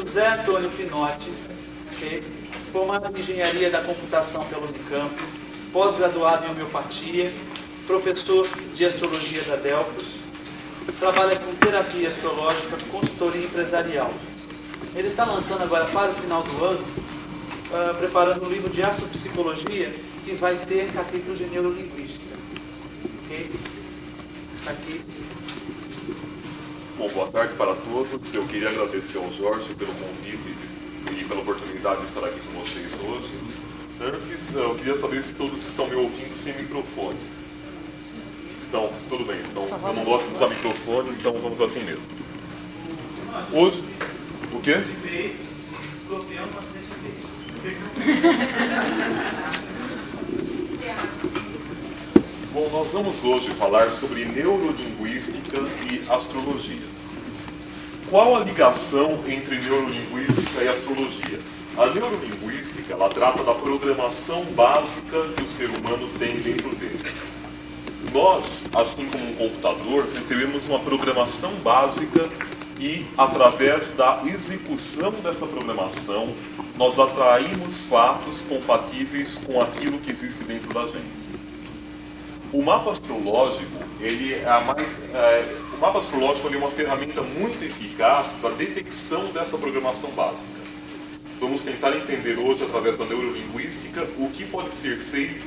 José Antônio Pinotti, okay? Formado em Engenharia da Computação pela Unicamp, pós-graduado em Homeopatia, professor de Astrologia da Delfos, trabalha com terapia astrológica, consultoria empresarial. Ele está lançando agora, para o final do ano, preparando um livro de astropsicologia que vai ter capítulos de neurolinguística. Ok? Está aqui. Bom, boa tarde para todos. Eu queria agradecer ao Jorge pelo convite e pela oportunidade de estar aqui com vocês hoje. Antes, eu queria saber se todos estão me ouvindo sem microfone. Então, tudo bem. Então, eu não gosto de usar microfone, então vamos assim mesmo. Hoje, o quê? Bom, nós vamos hoje falar sobre neurolinguística e astrologia. Qual a ligação entre neurolinguística e astrologia? A neurolinguística, ela trata da programação básica que o ser humano tem dentro dele. Nós, assim como um computador, recebemos uma programação básica e, através da execução dessa programação, nós atraímos fatos compatíveis com aquilo que existe dentro da gente. O mapa astrológico, o mapa astrológico é uma ferramenta muito eficaz para a detecção dessa programação básica. Vamos tentar entender hoje, através da neurolinguística, o que pode ser feito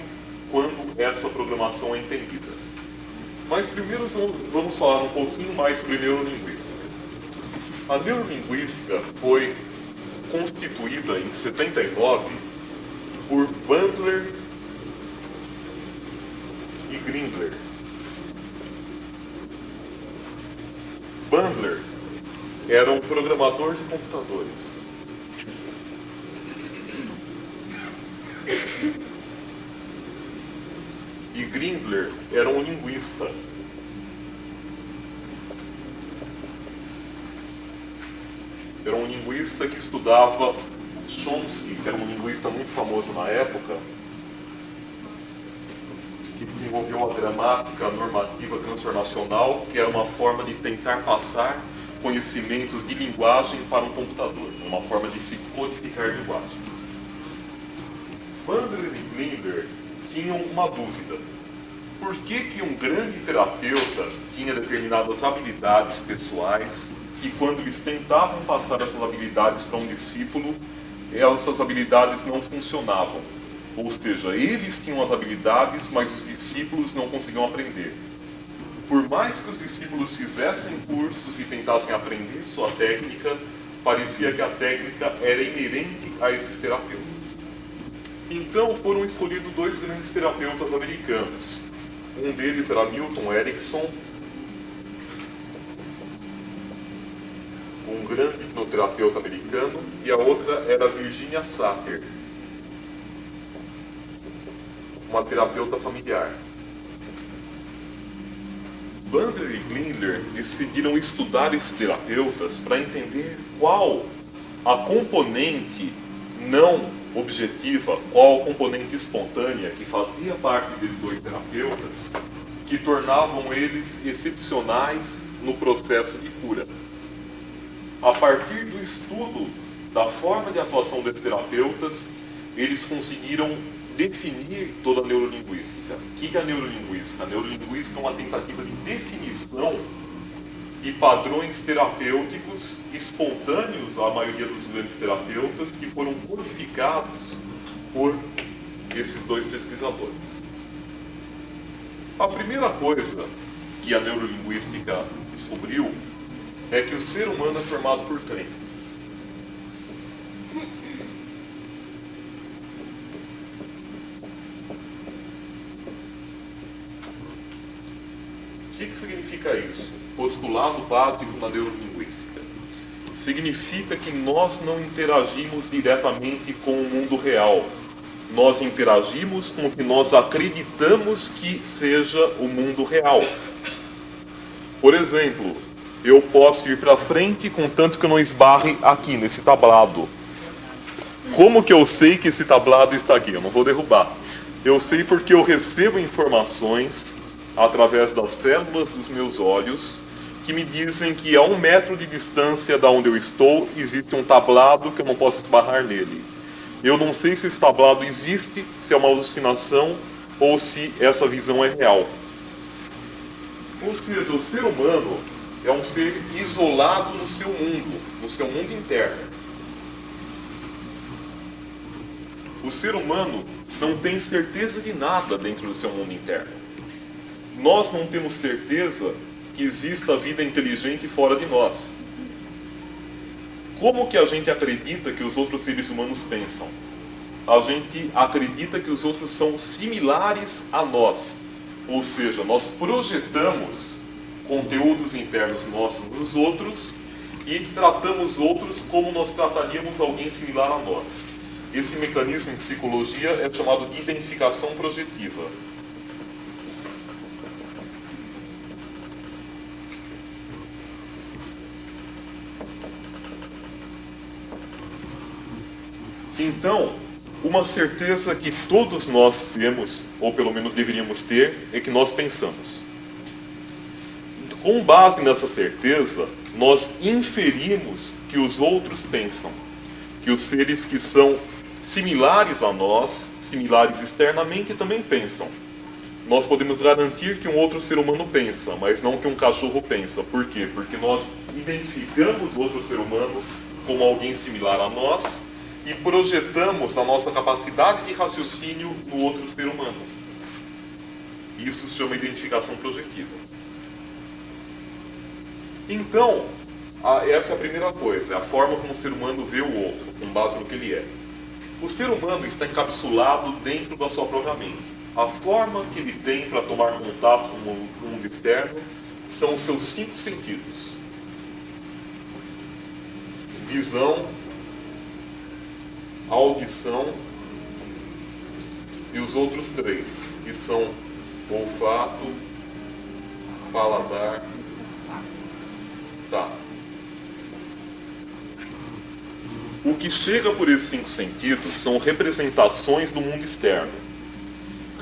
quando essa programação é entendida. Mas primeiro vamos falar um pouquinho mais sobre neurolinguística. A neurolinguística foi constituída em 79 por Bandler e Grindler. Bandler era um programador de computadores. E Grindler era um linguista. Era um linguista que estudava Chomsky, que era um linguista muito famoso na época, que desenvolveu a gramática normativa transformacional, que era uma forma de tentar passar conhecimentos de linguagem para um computador, uma forma de se codificar linguagens. Bandler e Grindler tinham uma dúvida. Por que um grande terapeuta tinha determinadas habilidades pessoais e quando eles tentavam passar essas habilidades para um discípulo, essas habilidades não funcionavam? Ou seja, eles tinham as habilidades, mas os discípulos não conseguiam aprender. Por mais que os discípulos fizessem cursos e tentassem aprender sua técnica, parecia que a técnica era inerente a esses terapeutas. Então foram escolhidos dois grandes terapeutas americanos. Um deles era Milton Erickson, um grande hipnoterapeuta americano, e a outra era Virginia Satir, uma terapeuta familiar. Bandler e Grindler decidiram estudar esses terapeutas para entender qual a componente não objetiva, qual a componente espontânea que fazia parte desses dois terapeutas, que tornavam eles excepcionais no processo de cura. A partir do estudo da forma de atuação desses terapeutas, eles conseguiram definir toda a neurolinguística. O que é a neurolinguística? A neurolinguística é uma tentativa de definição de padrões terapêuticos espontâneos, a maioria dos grandes terapeutas, que foram codificados por esses dois pesquisadores. A primeira coisa que a neurolinguística descobriu é que o ser humano é formado por crenças. O que significa isso? Postulado básico na neurolinguística. Significa que nós não interagimos diretamente com o mundo real. Nós interagimos com o que nós acreditamos que seja o mundo real. Por exemplo, eu posso ir para frente contanto que eu não esbarre aqui nesse tablado. Como que eu sei que esse tablado está aqui? Eu não vou derrubar. Eu sei porque eu recebo informações através das células dos meus olhos que me dizem que a 1 metro de distância da onde eu estou existe um tablado que eu não posso esbarrar nele. Eu não sei se esse tablado existe, se é uma alucinação ou se essa visão é real. Ou seja, o ser humano é um ser isolado no seu mundo interno. O ser humano não tem certeza de nada dentro do seu mundo interno. Nós não temos certeza que exista vida inteligente fora de nós. Como que a gente acredita que os outros seres humanos pensam? A gente acredita que os outros são similares a nós. Ou seja, nós projetamos conteúdos internos nossos nos outros e tratamos outros como nós trataríamos alguém similar a nós. Esse mecanismo em psicologia é chamado de identificação projetiva. Então, uma certeza que todos nós temos, ou pelo menos deveríamos ter, é que nós pensamos. Com base nessa certeza, nós inferimos que os outros pensam, que os seres que são similares a nós, similares externamente, também pensam. Nós podemos garantir que um outro ser humano pensa, mas não que um cachorro pensa. Por quê? Porque nós identificamos outro ser humano como alguém similar a nós e projetamos a nossa capacidade de raciocínio no outro ser humano. Isso se chama identificação projetiva. Então, essa é a primeira coisa, é a forma como o ser humano vê o outro, com base no que ele é. O ser humano está encapsulado dentro da sua própria mente. A forma que ele tem para tomar contato com o mundo externo são os seus 5 sentidos. Visão, audição e os outros 3, que são olfato, paladar. Tá. O que chega por esses 5 sentidos são representações do mundo externo.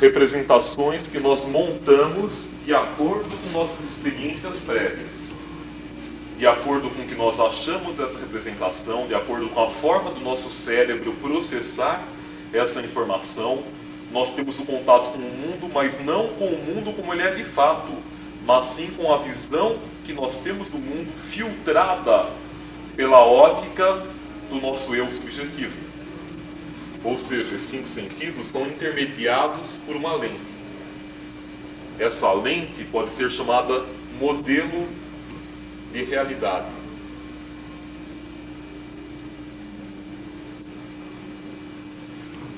Representações que nós montamos de acordo com nossas experiências prévias. De acordo com o que nós achamos essa representação, de acordo com a forma do nosso cérebro processar essa informação, nós temos o contato com o mundo, mas não com o mundo como ele é de fato, mas sim com a visão que nós temos do mundo filtrada pela ótica do nosso eu subjetivo. Ou seja, esses 5 sentidos são intermediados por uma lente. Essa lente pode ser chamada modelo de realidade.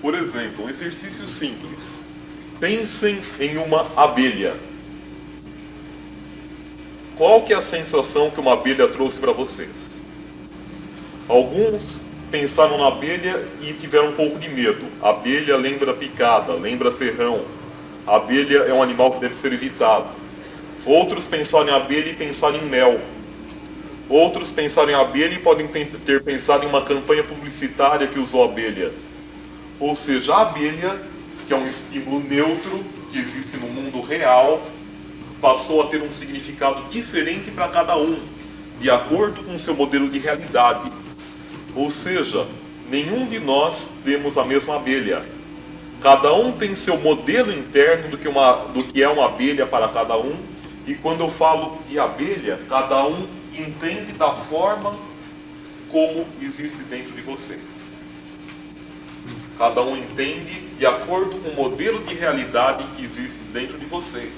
Por exemplo, um exercício simples. Pensem em uma abelha. Qual que é a sensação que uma abelha trouxe para vocês? Alguns pensaram na abelha e tiveram um pouco de medo. A abelha lembra picada, lembra ferrão. A abelha é um animal que deve ser evitado. Outros pensaram em abelha e pensaram em mel. Outros pensaram em abelha e podem ter pensado em uma campanha publicitária que usou a abelha. Ou seja, a abelha, que é um estímulo neutro, que existe no mundo real, passou a ter um significado diferente para cada um, de acordo com o seu modelo de realidade. Ou seja, nenhum de nós temos a mesma abelha. Cada um tem seu modelo interno do que é uma abelha para cada um, e quando eu falo de abelha, cada um entende da forma como existe dentro de vocês. Cada um entende de acordo com o modelo de realidade que existe dentro de vocês.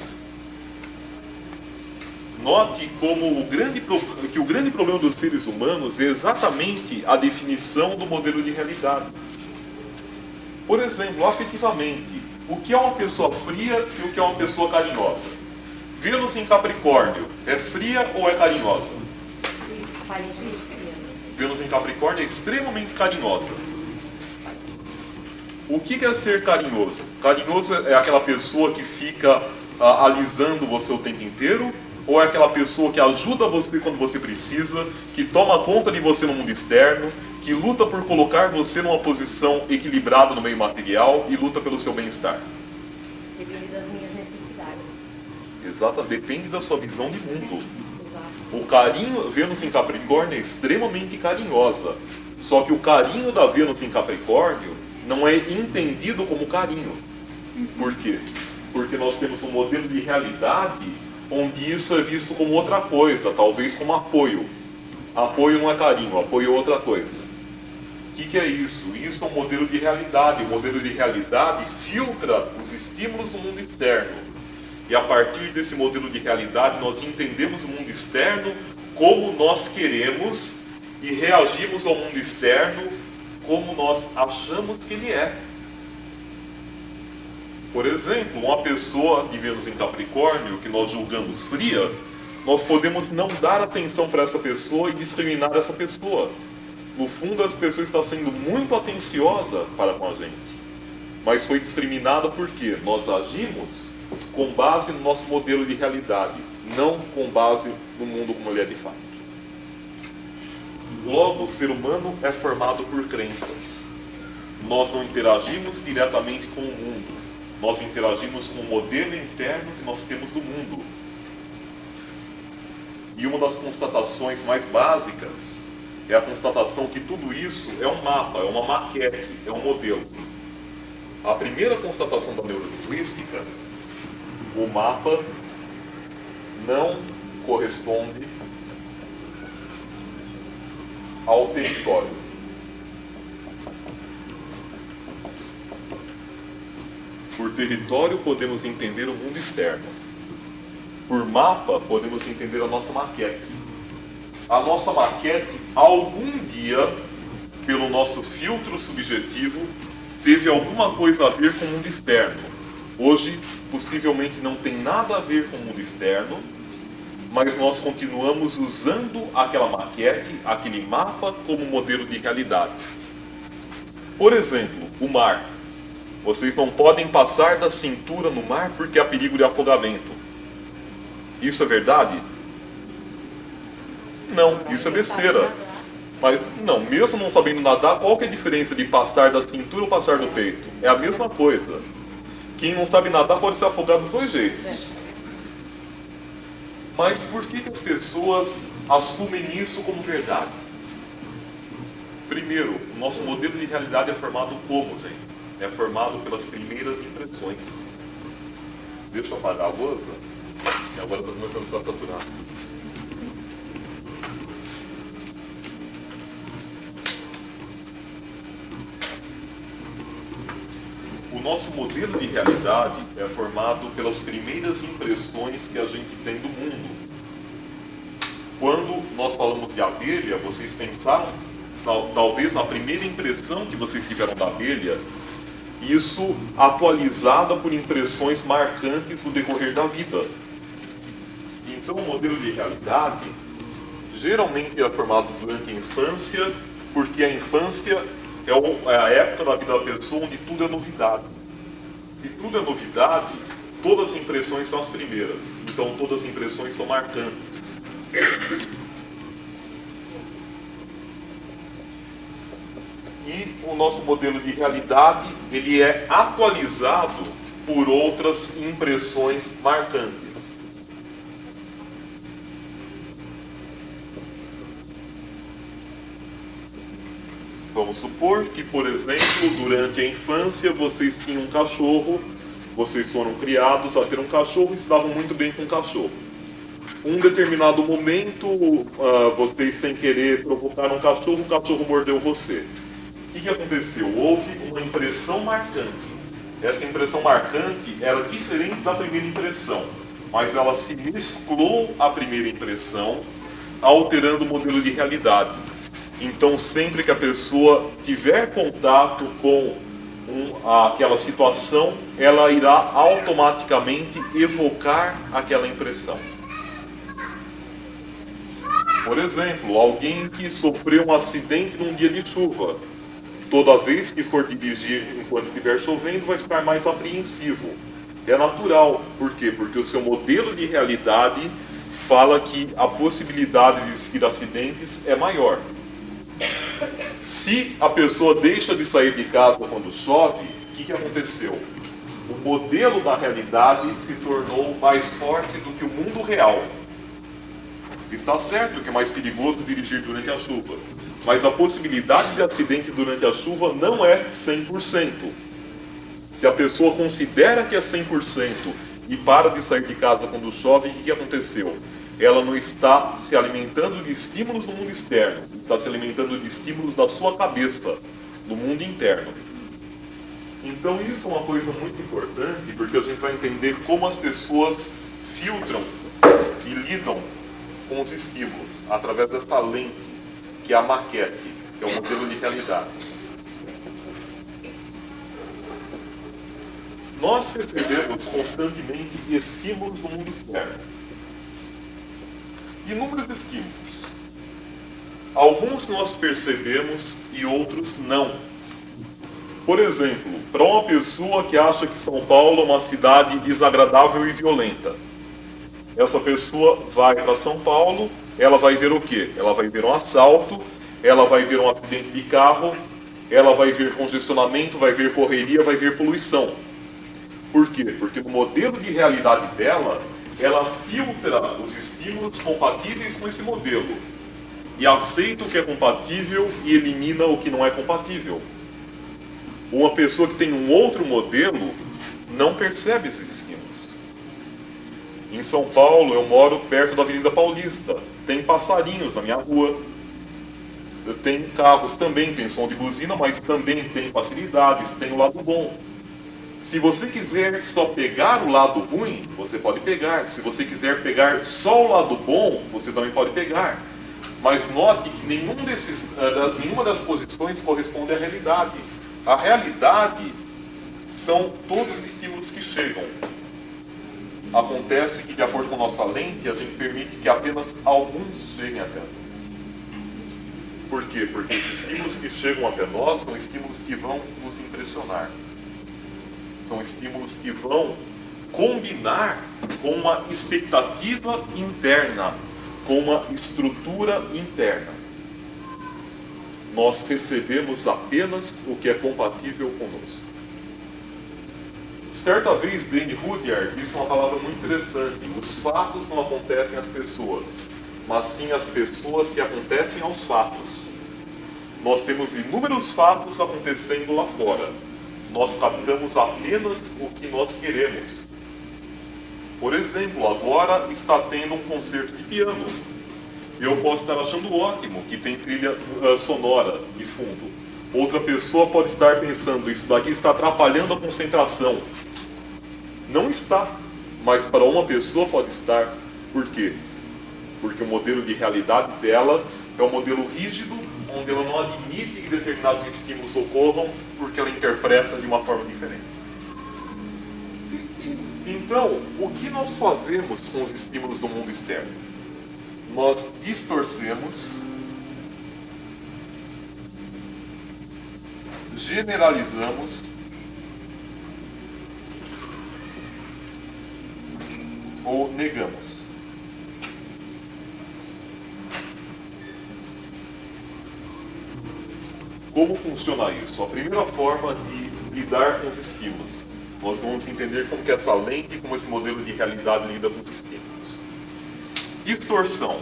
Note como que o grande problema dos seres humanos é exatamente a definição do modelo de realidade. Por exemplo, afetivamente, o que é uma pessoa fria e o que é uma pessoa carinhosa? Vênus em Capricórnio, é fria ou é carinhosa? Vênus em Capricórnio é extremamente carinhosa. O que é ser carinhoso? Carinhoso é aquela pessoa que fica alisando você o tempo inteiro? Ou é aquela pessoa que ajuda você quando você precisa, que toma conta de você no mundo externo, que luta por colocar você numa posição equilibrada no meio material e luta pelo seu bem-estar? Depende das minhas necessidades. Exato, depende da sua visão de mundo. Exato. O carinho, Vênus em Capricórnio é extremamente carinhosa. Só que o carinho da Vênus em Capricórnio não é entendido como carinho. Por quê? Porque nós temos um modelo de realidade onde isso é visto como outra coisa, talvez como apoio. Apoio não é carinho, apoio é outra coisa. O que é isso? Isso é um modelo de realidade. O modelo de realidade filtra os estímulos do mundo externo. E a partir desse modelo de realidade, nós entendemos o mundo externo como nós queremos e reagimos ao mundo externo como nós achamos que ele é. Por exemplo, uma pessoa de Vênus em Capricórnio que nós julgamos fria, nós podemos não dar atenção para essa pessoa e discriminar essa pessoa. No fundo, essa pessoa está sendo muito atenciosa para com a gente. Mas foi discriminada porque nós agimos com base no nosso modelo de realidade, não com base no mundo como ele é de fato. Logo, o ser humano é formado por crenças. Nós não interagimos diretamente com o mundo. Nós interagimos com o modelo interno que nós temos do mundo. E uma das constatações mais básicas é a constatação que tudo isso é um mapa, é uma maquete, é um modelo. A primeira constatação da neurolinguística, o mapa não corresponde ao território. Por território podemos entender o mundo externo. Por mapa podemos entender a nossa maquete. A nossa maquete, algum dia, pelo nosso filtro subjetivo, teve alguma coisa a ver com o mundo externo. Hoje, possivelmente não tem nada a ver com o mundo externo, mas nós continuamos usando aquela maquete, aquele mapa, como modelo de realidade. Por exemplo, o mar. Vocês não podem passar da cintura no mar porque há perigo de afogamento. Isso é verdade? Não, isso é besteira. Mas não, mesmo não sabendo nadar, qual que é a diferença de passar da cintura ou passar do peito? É a mesma coisa. Quem não sabe nadar pode ser afogado dos dois jeitos. Mas por que as pessoas assumem isso como verdade? Primeiro, o nosso modelo de realidade é formado como, gente? É formado pelas primeiras impressões. Deixa eu apagar a lousa, e agora está começando a ficar saturado. O nosso modelo de realidade é formado pelas primeiras impressões que a gente tem do mundo. Quando nós falamos de abelha, vocês pensaram, talvez na primeira impressão que vocês tiveram da abelha, isso atualizada por impressões marcantes no decorrer da vida. Então o modelo de realidade geralmente é formado durante a infância, porque a infância é a época da vida da pessoa onde tudo é novidade. Se tudo é novidade, todas as impressões são as primeiras. Então todas as impressões são marcantes. E o nosso modelo de realidade, ele é atualizado por outras impressões marcantes. Vamos supor que, por exemplo, durante a infância vocês tinham um cachorro, vocês foram criados a ter um cachorro e se davam muito bem com o cachorro. Um determinado momento, vocês sem querer provocaram um cachorro, o cachorro mordeu você. O que aconteceu? Houve uma impressão marcante. Essa impressão marcante era diferente da primeira impressão, mas ela se mesclou à primeira impressão, alterando o modelo de realidade. Então, sempre que a pessoa tiver contato com aquela situação, ela irá automaticamente evocar aquela impressão. Por exemplo, alguém que sofreu um acidente num dia de chuva. Toda vez que for dirigir enquanto estiver chovendo, vai ficar mais apreensivo. É natural. Por quê? Porque o seu modelo de realidade fala que a possibilidade de existir acidentes é maior. Se a pessoa deixa de sair de casa quando chove, o que aconteceu? O modelo da realidade se tornou mais forte do que o mundo real. Está certo que é mais perigoso dirigir durante a chuva, mas a possibilidade de acidente durante a chuva não é 100%. Se a pessoa considera que é 100% e para de sair de casa quando chove, o que aconteceu? Ela não está se alimentando de estímulos no mundo externo, está se alimentando de estímulos da sua cabeça, no mundo interno. Então isso é uma coisa muito importante, porque a gente vai entender como as pessoas filtram e lidam com os estímulos, através dessa lente, que é a maquete, que é o modelo de realidade. Nós recebemos constantemente estímulos no mundo externo. Inúmeros estímulos. Alguns nós percebemos e outros não. Por exemplo, para uma pessoa que acha que São Paulo é uma cidade desagradável e violenta, essa pessoa vai para São Paulo, ela vai ver o quê? Ela vai ver um assalto, ela vai ver um acidente de carro, ela vai ver congestionamento, vai ver correria, vai ver poluição. Por quê? Porque no modelo de realidade dela, ela filtra os estímulos compatíveis com esse modelo e aceita o que é compatível e elimina o que não é compatível. Uma pessoa que tem um outro modelo não percebe esses estímulos. Em São Paulo, eu moro perto da Avenida Paulista. Tem passarinhos na minha rua. Tem carros também, tem som de buzina, mas também tem facilidades, tem o lado bom. Se você quiser só pegar o lado ruim, você pode pegar. Se você quiser pegar só o lado bom, você também pode pegar. Mas note que nenhuma das posições corresponde à realidade. A realidade são todos os estímulos que chegam. Acontece que, de acordo com nossa lente, a gente permite que apenas alguns cheguem até nós. Por quê? Porque os estímulos que chegam até nós são estímulos que vão nos impressionar. São estímulos que vão combinar com uma expectativa interna, com uma estrutura interna. Nós recebemos apenas o que é compatível conosco. Certa vez, Dane Rudyard disse uma palavra muito interessante: os fatos não acontecem às pessoas, mas sim as pessoas que acontecem aos fatos. Nós temos inúmeros fatos acontecendo lá fora. Nós captamos apenas o que nós queremos. Por exemplo, agora está tendo um concerto de piano. Eu posso estar achando ótimo que tem trilha sonora de fundo. Outra pessoa pode estar pensando, isso daqui está atrapalhando a concentração. Não está, mas para uma pessoa pode estar. Por quê? Porque o modelo de realidade dela é um modelo rígido, onde ela não admite que determinados estímulos ocorram, porque ela interpreta de uma forma diferente. Então, o que nós fazemos com os estímulos do mundo externo? Nós distorcemos, generalizamos ou negamos. Como funciona isso? A primeira forma de lidar com os estímulos. Nós vamos entender como que essa lente, como esse modelo de realidade lida com os estímulos. Distorção.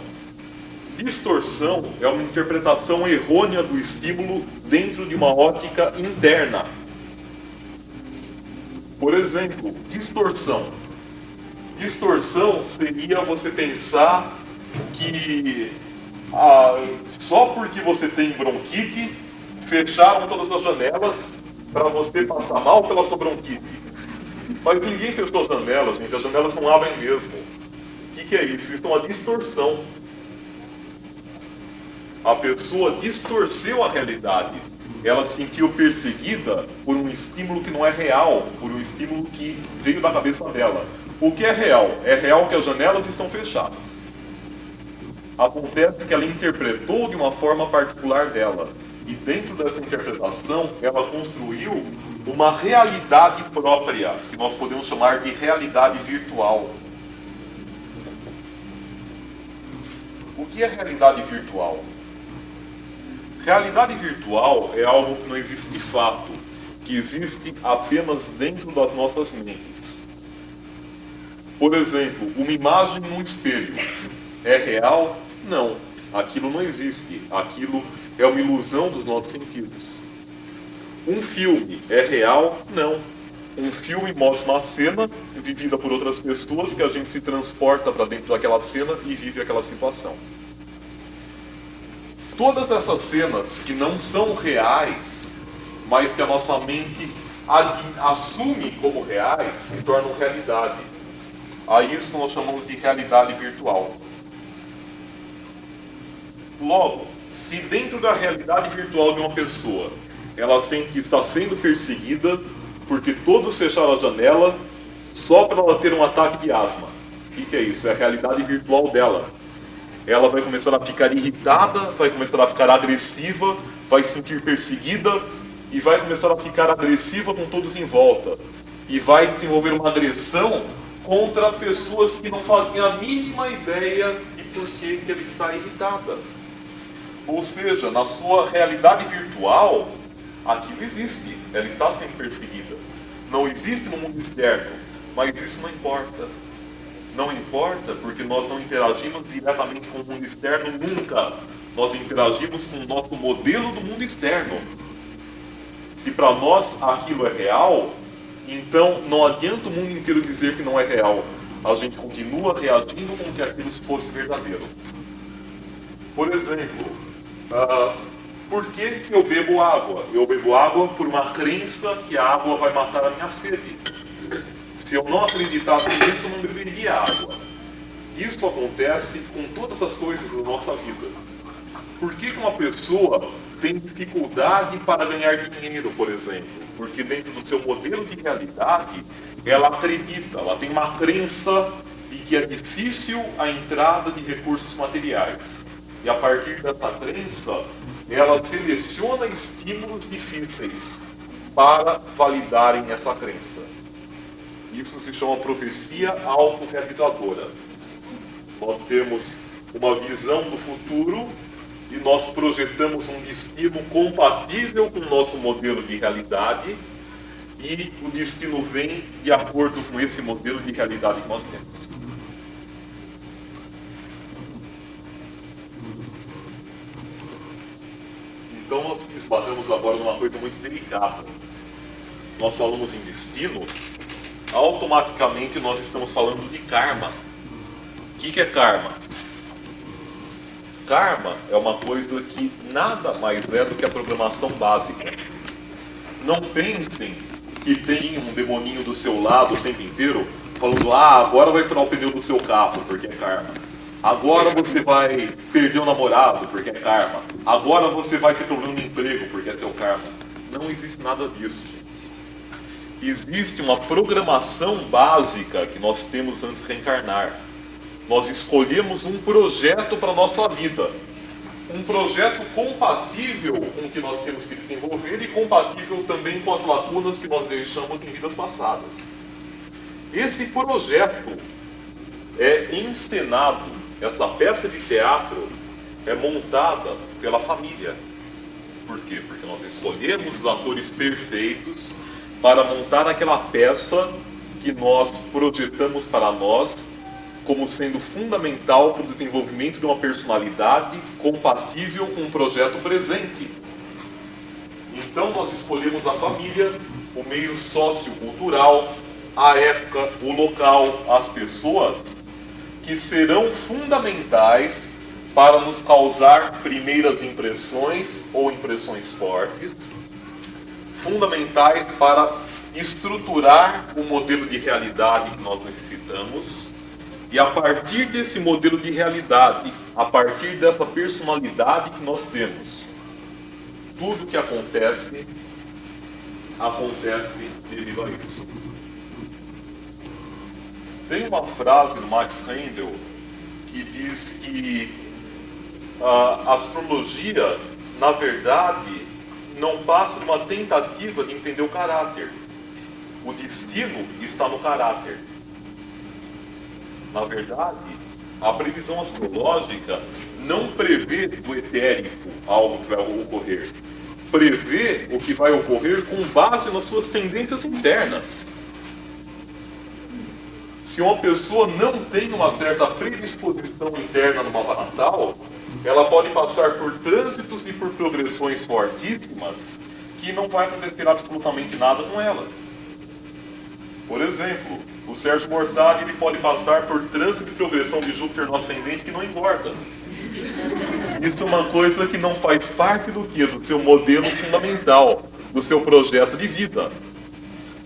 Distorção é uma interpretação errônea do estímulo dentro de uma ótica interna. Por exemplo, distorção. Distorção seria você pensar que só porque você tem bronquite, fecharam todas as janelas para você passar mal pela sua bronquite. Mas ninguém fechou as janelas, gente. As janelas não abrem mesmo. O que é isso? Isso é uma distorção. A pessoa distorceu a realidade. Ela se sentiu perseguida por um estímulo que não é real, por um estímulo que veio da cabeça dela. O que é real? É real que as janelas estão fechadas. Acontece que ela interpretou de uma forma particular dela. E dentro dessa interpretação, ela construiu uma realidade própria, que nós podemos chamar de realidade virtual. O que é realidade virtual? Realidade virtual é algo que não existe de fato, que existe apenas dentro das nossas mentes. Por exemplo, uma imagem num espelho. é real? Não. Aquilo não existe. Aquilo é uma ilusão dos nossos sentidos. Um filme é real? Não. Um filme mostra uma cena vivida por outras pessoas que a gente se transporta para dentro daquela cena e vive aquela situação. Todas essas cenas que não são reais, mas que a nossa mente assume como reais, se tornam realidade. A isso nós chamamos de realidade virtual. Logo, se dentro da realidade virtual de uma pessoa, ela sente que está sendo perseguida, porque todos fecharam a janela, só para ela ter um ataque de asma. O que é isso? É a realidade virtual dela. Ela vai começar a ficar irritada, vai começar a ficar agressiva, vai se sentir perseguida e vai começar a ficar agressiva com todos em volta. E vai desenvolver uma agressão contra pessoas que não fazem a mínima ideia de por que ela está irritada. Ou seja, na sua realidade virtual, aquilo existe, ela está sendo perseguida. Não existe no mundo externo, mas isso não importa. Não importa porque nós não interagimos diretamente com o mundo externo nunca. Nós interagimos com o nosso modelo do mundo externo. Se para nós aquilo é real, então não adianta o mundo inteiro dizer que não é real. A gente continua reagindo como que aquilo fosse verdadeiro. Por exemplo, por que eu bebo água? Eu bebo água por uma crença que a água vai matar a minha sede. Se eu não acreditasse nisso, eu não beberia água. Isso acontece com todas as coisas da nossa vida. Por que uma pessoa tem dificuldade para ganhar dinheiro, por exemplo? Porque dentro do seu modelo de realidade, ela acredita, ela tem uma crença de que é difícil a entrada de recursos materiais. E a partir dessa crença, ela seleciona estímulos difíceis para validarem essa crença. Isso se chama profecia autorrealizadora. Nós temos uma visão do futuro e nós projetamos um destino compatível com o nosso modelo de realidade e o destino vem de acordo com esse modelo de realidade que nós temos. Então nós esbarramos agora numa coisa muito delicada. Nós falamos em destino, automaticamente nós estamos falando de karma. O que é karma? Karma é uma coisa que nada mais é do que a programação básica. Não pensem que tem um demoninho do seu lado o tempo inteiro falando, agora vai furar o pneu do seu carro, porque é karma. Agora você vai perder o namorado, porque é karma. Agora você vai ter problema no emprego, porque é seu karma. Não existe nada disso, gente. Existe uma programação básica que nós temos antes de reencarnar. Nós escolhemos um projeto para a nossa vida. Um projeto compatível com o que nós temos que desenvolver e compatível também com as lacunas que nós deixamos em vidas passadas. Esse projeto é encenado, essa peça de teatro é montada pela família. Por quê? Porque nós escolhemos os atores perfeitos para montar aquela peça que nós projetamos para nós como sendo fundamental para o desenvolvimento de uma personalidade compatível com o projeto presente. Então nós escolhemos a família, o meio sociocultural, a época, o local, as pessoas que serão fundamentais para nos causar primeiras impressões ou impressões fortes, fundamentais para estruturar o modelo de realidade que nós necessitamos. E a partir desse modelo de realidade, a partir dessa personalidade que nós temos, tudo que acontece devido a isso. Tem uma frase do Max Rendel que diz que a astrologia, na verdade, não passa de uma tentativa de entender o caráter. O destino está no caráter. Na verdade, a previsão astrológica não prevê do etérico algo que vai ocorrer. Prevê o que vai ocorrer com base nas suas tendências internas. Se uma pessoa não tem uma certa predisposição interna no mapa natal, ela pode passar por trânsitos e por progressões fortíssimas que não vai acontecer absolutamente nada com elas. Por exemplo, o Sérgio Mortari ele pode passar por trânsito e progressão de Júpiter no ascendente que não engorda. Isso é uma coisa que não faz parte do que? Do seu modelo fundamental, do seu projeto de vida.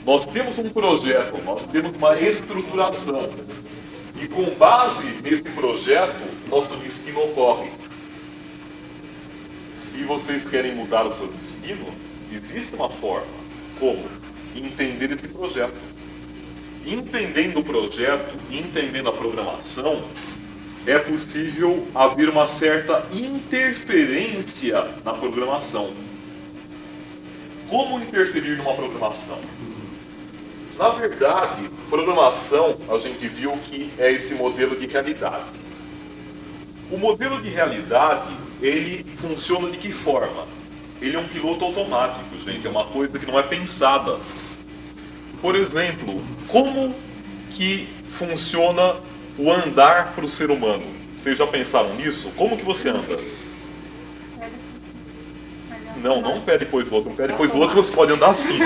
Nós temos um projeto, nós temos uma estruturação. E com base nesse projeto, nosso destino ocorre. Se vocês querem mudar o seu destino, existe uma forma. Como? Entender esse projeto. Entendendo o projeto, entendendo a programação, é possível haver uma certa interferência na programação. Como interferir numa programação? Na verdade, programação, a gente viu que é esse modelo de realidade. O modelo de realidade, ele funciona de que forma? Ele é um piloto automático, gente, é uma coisa que não é pensada. Por exemplo, como que funciona o andar para o ser humano? Vocês já pensaram nisso? Como que você anda? Não pé depois o outro. Um pé depois o outro você pode andar assim.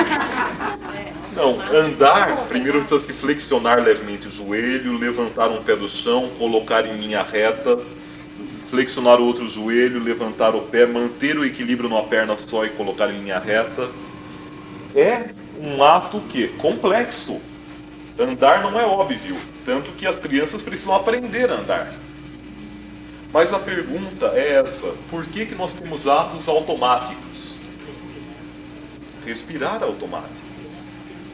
Não, andar, primeiro precisa se flexionar levemente o joelho, levantar um pé do chão, colocar em linha reta, flexionar o outro joelho, levantar o pé, manter o equilíbrio numa perna só e colocar em linha reta. É um ato que complexo. Andar não é óbvio, tanto que as crianças precisam aprender a andar. Mas a pergunta é essa: por que nós temos atos automáticos? Respirar é automático.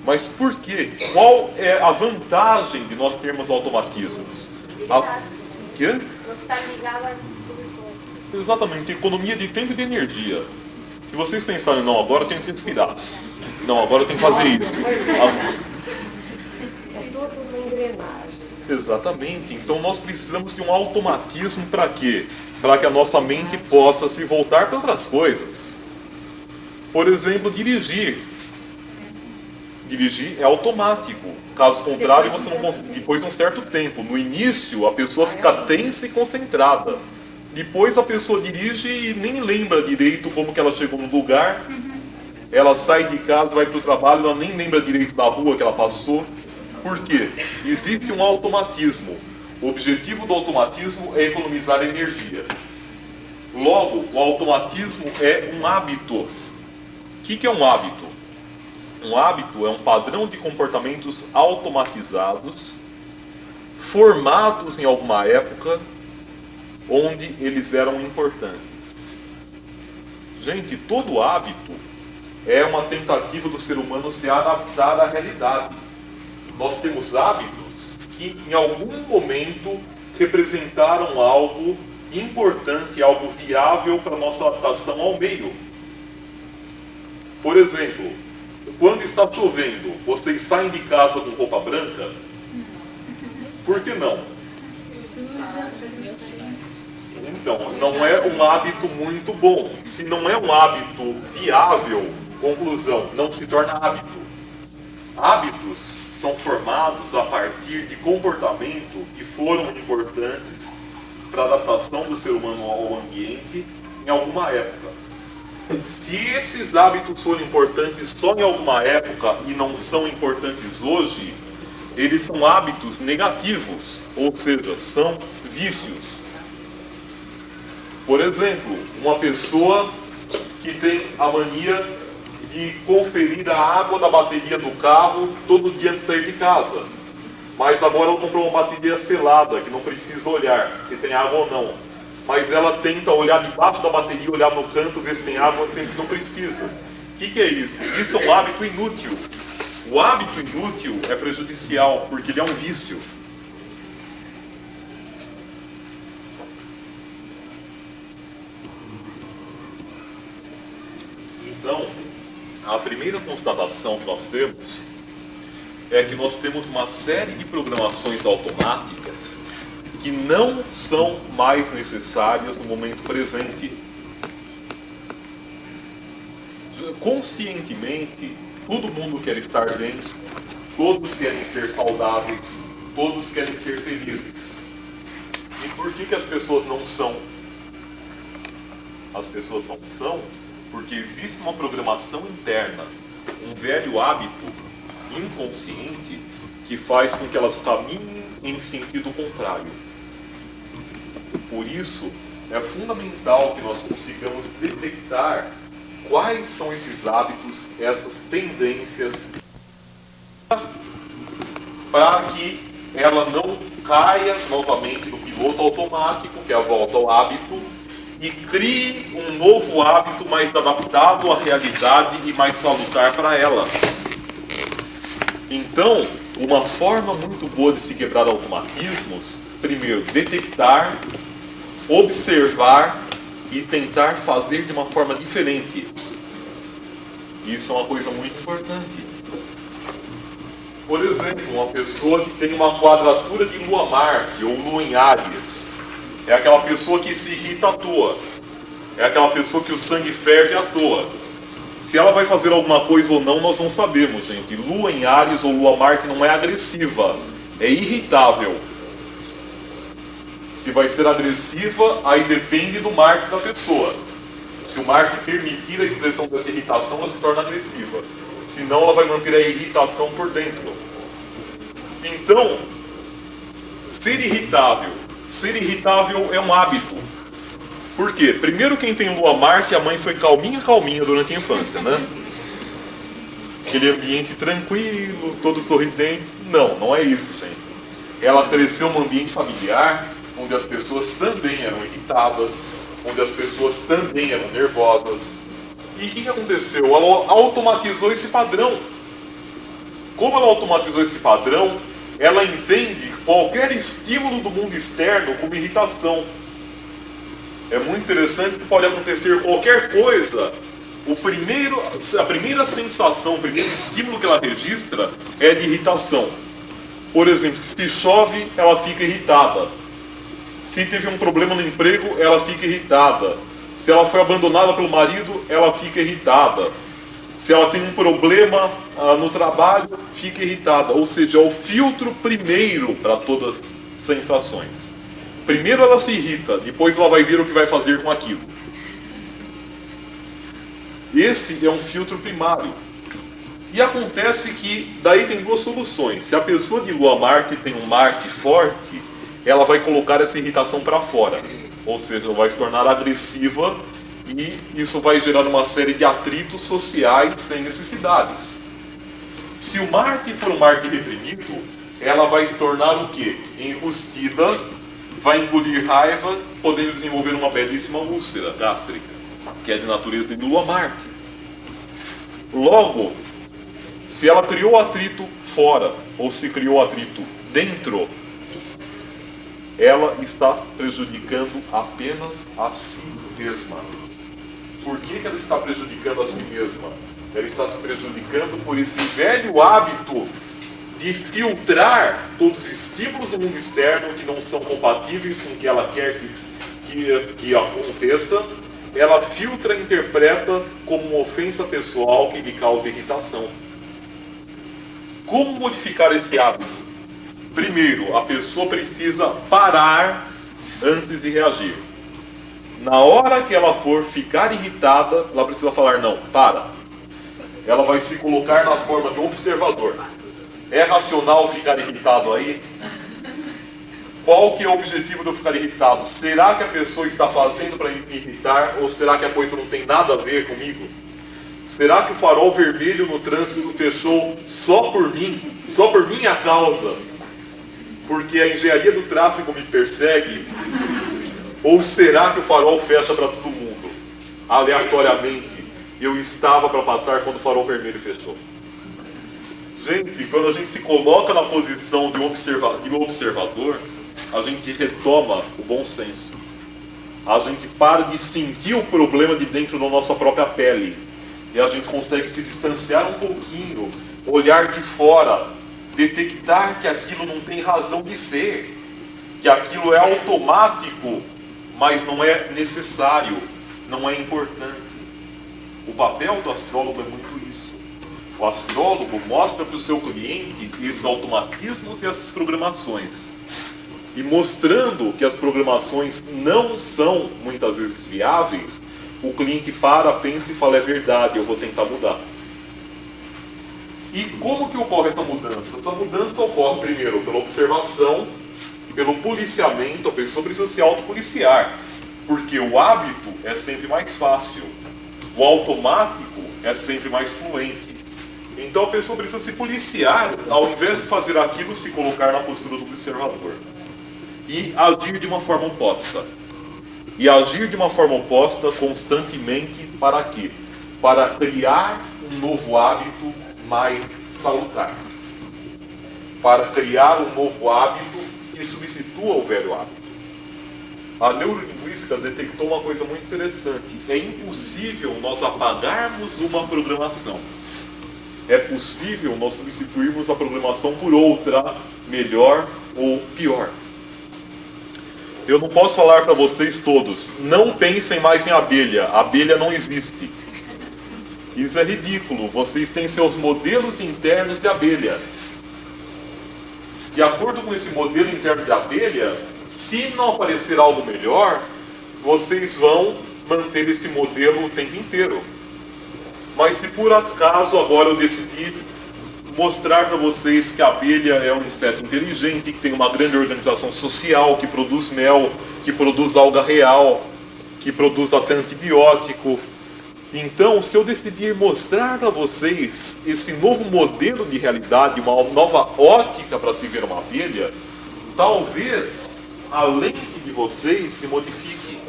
Mas por quê? Qual é a vantagem de nós termos automatismos? Quê? Exatamente, economia de tempo e de energia. Se vocês pensarem, não, agora eu tenho que respirar. Não, agora eu tenho que fazer isso. É tudo uma engrenagem. Exatamente. Então nós precisamos de um automatismo para quê? Para que a nossa mente possa se voltar para outras coisas. Por exemplo, dirigir. Dirigir é automático. Caso contrário, você não consegue. Depois de um certo tempo. No início, a pessoa fica tensa e concentrada. Depois a pessoa dirige e nem lembra direito como que ela chegou no lugar. Ela sai de casa, vai para o trabalho, ela nem lembra direito da rua que ela passou. Por quê? Existe um automatismo. O objetivo do automatismo é economizar energia. Logo, o automatismo é um hábito. O que é um hábito? Um hábito é um padrão de comportamentos automatizados, formados em alguma época, onde eles eram importantes. Gente, todo hábito é uma tentativa do ser humano se adaptar à realidade. Nós temos hábitos que em algum momento representaram algo importante, algo viável para a nossa adaptação ao meio. Por exemplo, quando está chovendo, vocês saem de casa com roupa branca? Por que não? Então, não é um hábito muito bom. Se não é um hábito viável, conclusão, não se torna hábito. Hábitos são formados a partir de comportamento que foram importantes para a adaptação do ser humano ao ambiente em alguma época. Se esses hábitos forem importantes só em alguma época e não são importantes hoje, eles são hábitos negativos, ou seja, são vícios. Por exemplo, uma pessoa que tem a mania de conferir a água da bateria do carro todo dia antes de sair de casa. Mas agora ela comprou uma bateria selada, que não precisa olhar se tem água ou não. Mas ela tenta olhar debaixo da bateria, olhar no canto, ver se tem água, sempre que não precisa. O que é isso? Isso é um hábito inútil. O hábito inútil é prejudicial, porque ele é um vício. Então, a primeira constatação que nós temos é que nós temos uma série de programações automáticas que não são mais necessárias no momento presente. Conscientemente, todo mundo quer estar bem, todos querem ser saudáveis, todos querem ser felizes. E por que as pessoas não são? As pessoas não são porque existe uma programação interna, um velho hábito inconsciente que faz com que elas caminhem em sentido contrário. Por isso, é fundamental que nós consigamos detectar quais são esses hábitos, essas tendências, para que ela não caia novamente no piloto automático, que é a volta ao hábito, e crie um novo hábito mais adaptado à realidade e mais salutar para ela. Então, uma forma muito boa de se quebrar automatismos, primeiro, detectar, observar e tentar fazer de uma forma diferente. Isso é uma coisa muito importante. Por exemplo, uma pessoa que tem uma quadratura de Lua-Marte ou Lua em Áries, é aquela pessoa que se irrita à toa. É aquela pessoa que o sangue ferve à toa. Se ela vai fazer alguma coisa ou não, nós não sabemos, gente. Lua em Áries ou Lua-Marte não é agressiva, é irritável. Se vai ser agressiva, aí depende do Marte da pessoa. Se o Marte permitir a expressão dessa irritação, ela se torna agressiva. Senão, ela vai manter a irritação por dentro. Então, ser irritável é um hábito. Por quê? Primeiro, quem tem Lua-Marte, a mãe foi calminha durante a infância, né? Aquele ambiente tranquilo, todo sorridente. Não é isso, gente. Ela cresceu num ambiente familiar, onde as pessoas também eram irritadas, onde as pessoas também eram nervosas. E o que aconteceu? Ela automatizou esse padrão. Como ela automatizou esse padrão, ela entende qualquer estímulo do mundo externo como irritação. É muito interessante que pode acontecer qualquer coisa. A primeira sensação, o primeiro estímulo que ela registra é de irritação. Por exemplo, se chove, ela fica irritada. Se teve um problema no emprego, ela fica irritada. Se ela foi abandonada pelo marido, ela fica irritada. Se ela tem um problema no trabalho, fica irritada. Ou seja, é o filtro primeiro para todas as sensações. Primeiro ela se irrita, depois ela vai ver o que vai fazer com aquilo. Esse é um filtro primário. E acontece que daí tem duas soluções. Se a pessoa de Lua-Marte tem um Marte forte, ela vai colocar essa irritação para fora. Ou seja, ela vai se tornar agressiva e isso vai gerar uma série de atritos sociais sem necessidades. Se o Marte for um Marte reprimido, ela vai se tornar o quê? Enrustida, vai engolir raiva, podendo desenvolver uma belíssima úlcera gástrica, que é de natureza de Lua-Marte. Logo, se ela criou atrito fora, ou se criou atrito dentro, ela está prejudicando apenas a si mesma. Por que ela está prejudicando a si mesma? Ela está se prejudicando por esse velho hábito de filtrar todos os estímulos do mundo externo que não são compatíveis com o que ela quer que aconteça. Ela filtra e interpreta como uma ofensa pessoal que lhe causa irritação. Como modificar esse hábito? Primeiro, a pessoa precisa parar antes de reagir. Na hora que ela for ficar irritada, ela precisa falar, não, para. Ela vai se colocar na forma de observador. É racional ficar irritado aí? Qual que é o objetivo de eu ficar irritado? Será que a pessoa está fazendo para me irritar? Ou será que a coisa não tem nada a ver comigo? Será que o farol vermelho no trânsito fechou só por mim? Só por minha causa? Porque a engenharia do tráfego me persegue? Ou será que o farol fecha para todo mundo? Aleatoriamente, eu estava para passar quando o farol vermelho fechou. Gente, quando a gente se coloca na posição de um observador, a gente retoma o bom senso. A gente para de sentir o problema de dentro da nossa própria pele. E a gente consegue se distanciar um pouquinho, olhar de fora, detectar que aquilo não tem razão de ser, que aquilo é automático, mas não é necessário, não é importante. O papel do astrólogo é muito isso. O astrólogo mostra para o seu cliente esses automatismos e essas programações. E mostrando que as programações não são muitas vezes viáveis, o cliente para, pensa e fala, é verdade, eu vou tentar mudar. E como que ocorre essa mudança? Essa mudança ocorre primeiro pela observação, pelo policiamento. A pessoa precisa se autopoliciar, porque o hábito é sempre mais fácil, o automático é sempre mais fluente. Então a pessoa precisa se policiar, ao invés de fazer aquilo, se colocar na postura do observador. E agir de uma forma oposta. E agir de uma forma oposta constantemente para quê? Para criar um novo hábito mais salutar. Para criar um novo hábito que substitua o velho hábito. A neurolinguística detectou uma coisa muito interessante. É impossível nós apagarmos uma programação. É possível nós substituirmos a programação por outra, melhor ou pior. Eu não posso falar para vocês todos, não pensem mais em abelha, a abelha não existe. Isso é ridículo, vocês têm seus modelos internos de abelha. De acordo com esse modelo interno de abelha, se não aparecer algo melhor, vocês vão manter esse modelo o tempo inteiro. Mas se por acaso agora eu decidir mostrar para vocês que a abelha é um inseto inteligente, que tem uma grande organização social, que produz mel, que produz alga real, que produz até antibiótico. Então, se eu decidir mostrar para vocês esse novo modelo de realidade, uma nova ótica para se ver uma abelha, talvez a lente de vocês se modifique.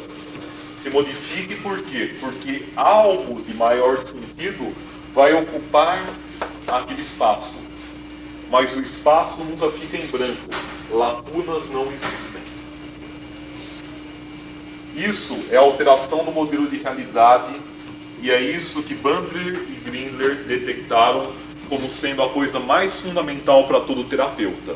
Se modifique por quê? Porque algo de maior sentido vai ocupar aquele espaço. Mas o espaço nunca fica em branco. Lacunas não existem. Isso é a alteração do modelo de realidade e é isso que Bandler e Grindler detectaram como sendo a coisa mais fundamental para todo terapeuta.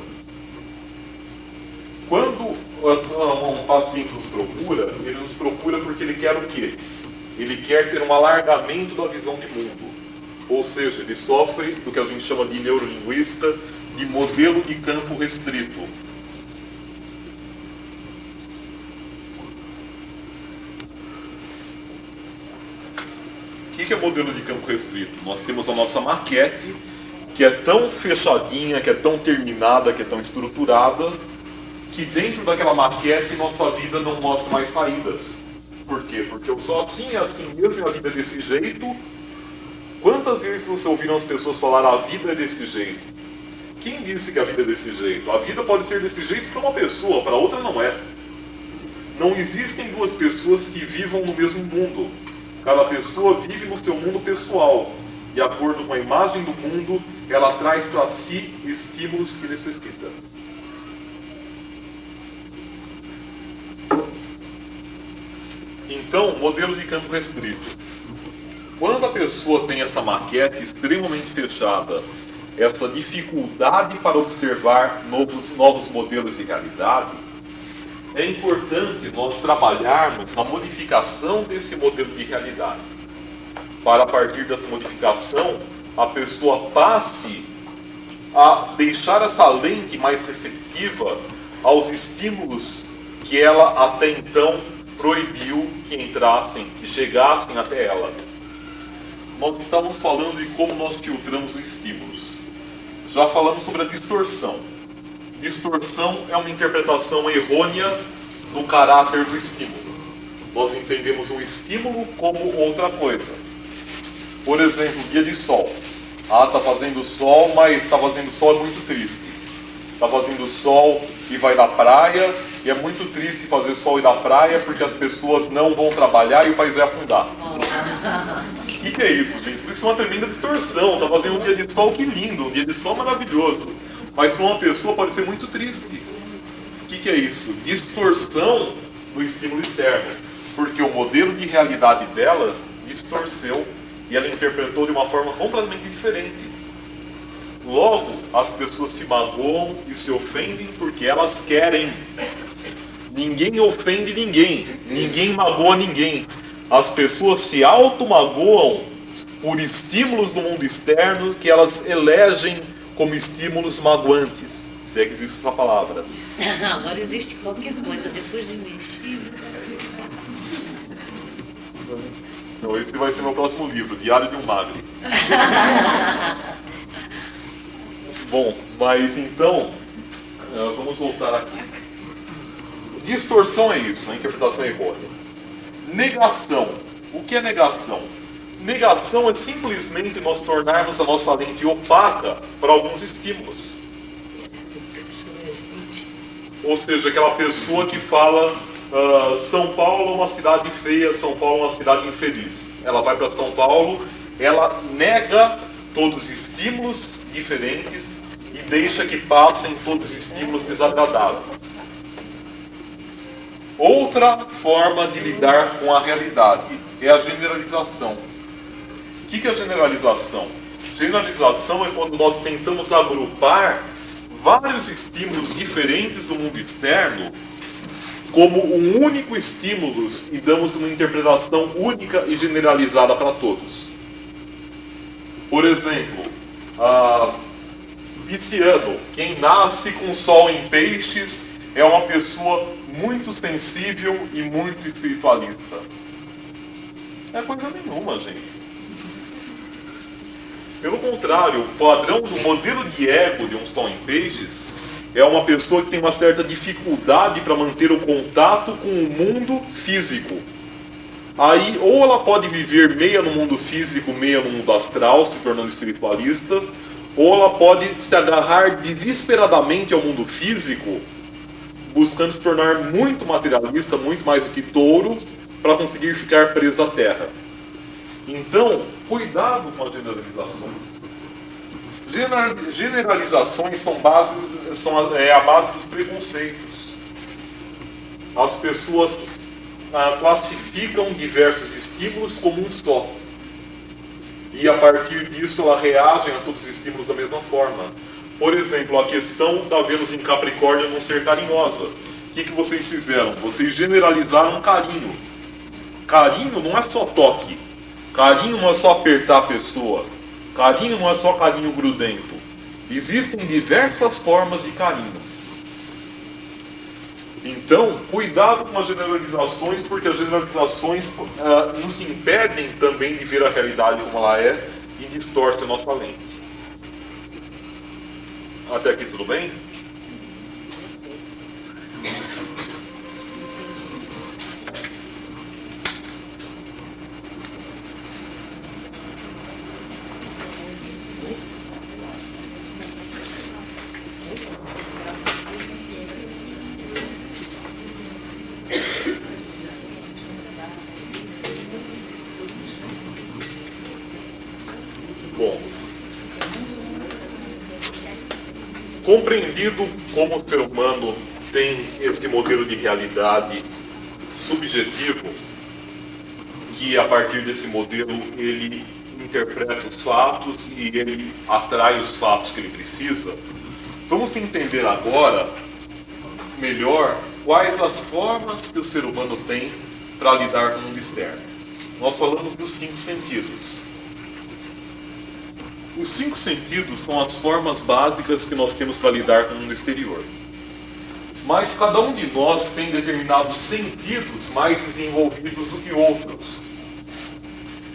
Quando um paciente nos procura, ele nos procura porque ele quer o quê? Ele quer ter um alargamento da visão de mundo. Ou seja, ele sofre do que a gente chama de neurolinguística, de modelo de campo restrito. O que é modelo de campo restrito? Nós temos a nossa maquete, que é tão fechadinha, que é tão terminada, que é tão estruturada, que dentro daquela maquete nossa vida não mostra mais saídas. Por quê? Porque eu sou assim, é assim mesmo, e a vida é desse jeito. Quantas vezes você ouviram as pessoas falar a vida é desse jeito? Quem disse que a vida é desse jeito? A vida pode ser desse jeito para uma pessoa, para outra não é. Não existem duas pessoas que vivam no mesmo mundo. Cada pessoa vive no seu mundo pessoal. De acordo com a imagem do mundo, ela traz para si estímulos que necessita. Então, modelo de campo restrito. Quando a pessoa tem essa maquete extremamente fechada, essa dificuldade para observar novos modelos de realidade, é importante nós trabalharmos na modificação desse modelo de realidade. Para, a partir dessa modificação, a pessoa passe a deixar essa lente mais receptiva aos estímulos que ela até então proibiu que entrassem, que chegassem até ela. Nós estávamos falando de como nós filtramos os estímulos. Já falamos sobre a distorção. Distorção é uma interpretação errônea do caráter do estímulo. Nós entendemos o estímulo como outra coisa. Por exemplo, dia de sol. Ah, está fazendo sol, mas está fazendo sol é muito triste. Está fazendo sol e vai da praia, e é muito triste fazer sol e da praia porque as pessoas não vão trabalhar e o país vai afundar. O que é isso, gente? Isso é uma tremenda distorção. Está fazendo um dia de sol, que lindo, um dia de sol maravilhoso. Mas para uma pessoa pode ser muito triste. O que é isso? Distorção no estímulo externo. Porque o modelo de realidade dela distorceu e ela interpretou de uma forma completamente diferente. Logo, as pessoas se magoam e se ofendem porque elas querem. Ninguém ofende ninguém. Ninguém magoa ninguém. As pessoas se auto-magoam por estímulos do mundo externo que elas elegem como estímulos magoantes, se é que existe essa palavra. Agora existe qualquer coisa depois de mentir. Então esse vai ser meu próximo livro, Diário de um Magre. Bom, mas então, vamos voltar aqui. Distorção é isso, a interpretação errônea. Negação. O que é negação? Negação é simplesmente nós tornarmos a nossa lente opaca para alguns estímulos. Ou seja, aquela pessoa que fala São Paulo é uma cidade feia, São Paulo é uma cidade infeliz. Ela vai para São Paulo, ela nega todos os estímulos diferentes e deixa que passem todos os estímulos desagradáveis. Outra forma de lidar com a realidade é a generalização. O que é a generalização? Generalização é quando nós tentamos agrupar vários estímulos diferentes do mundo externo como um único estímulo e damos uma interpretação única e generalizada para todos. Por exemplo, pisciano, quem nasce com sol em peixes é uma pessoa muito sensível e muito espiritualista. Não é coisa nenhuma, gente. Pelo contrário, o padrão do modelo de ego de um sol em peixes é uma pessoa que tem uma certa dificuldade para manter o contato com o mundo físico. Aí, ou ela pode viver meia no mundo físico, meia no mundo astral, se tornando espiritualista, ou ela pode se agarrar desesperadamente ao mundo físico, buscando se tornar muito materialista, muito mais do que touro, para conseguir ficar preso à terra. Então, cuidado com as generalizações. Generalizações são a base dos preconceitos. As pessoas classificam diversos estímulos como um só. E a partir disso ela reagem a todos os estímulos da mesma forma. Por exemplo, a questão da Vênus em Capricórnio não ser carinhosa. O que vocês fizeram? Vocês generalizaram carinho. Carinho não é só toque. Carinho não é só apertar a pessoa. Carinho não é só carinho grudento. Existem diversas formas de carinho. Então, cuidado com as generalizações, porque as generalizações nos impedem também de ver a realidade como ela é e distorcem a nossa lente. Até aqui tudo bem? Bom, compreendido como o ser humano tem esse modelo de realidade subjetivo, que a partir desse modelo ele interpreta os fatos e ele atrai os fatos que ele precisa, vamos entender agora melhor quais as formas que o ser humano tem para lidar com o mundo externo. Nós falamos dos 5 sentidos. Os 5 sentidos são as formas básicas que nós temos para lidar com o mundo exterior. Mas cada um de nós tem determinados sentidos mais desenvolvidos do que outros.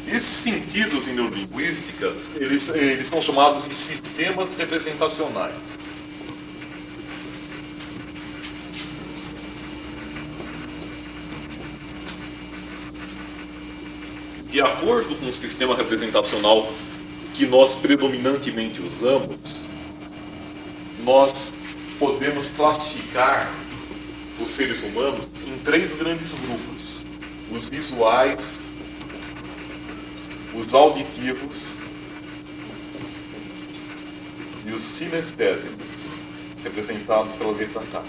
Esses sentidos em neurolinguística, eles são chamados de sistemas representacionais. De acordo com o sistema representacional que nós predominantemente usamos, nós podemos classificar os seres humanos em 3 grandes grupos: os visuais, os auditivos e os sinestésicos, representados pela letra K.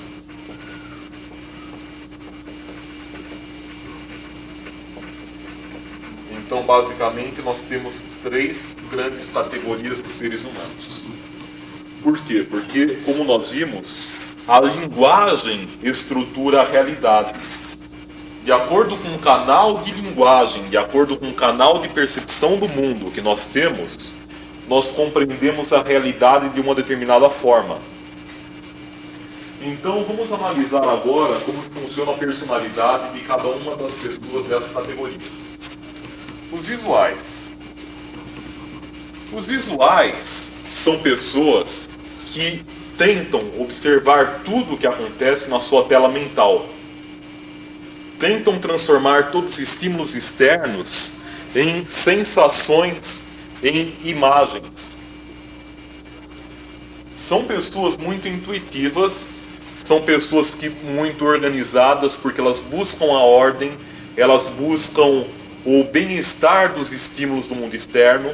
Então, basicamente, nós temos 3 grandes categorias de seres humanos. Por quê? Porque, como nós vimos, a linguagem estrutura a realidade. de acordo com o canal de linguagem, de acordo com o canal de percepção do mundo que nós temos, nós compreendemos a realidade de uma determinada forma. Então vamos analisar agora como funciona a personalidade de cada uma das pessoas dessas categorias. Os visuais. Os visuais são pessoas que tentam observar tudo o que acontece na sua tela mental. Tentam transformar todos os estímulos externos em sensações, em imagens. São pessoas muito intuitivas, são pessoas muito organizadas, porque elas buscam a ordem, elas buscam o bem-estar dos estímulos do mundo externo,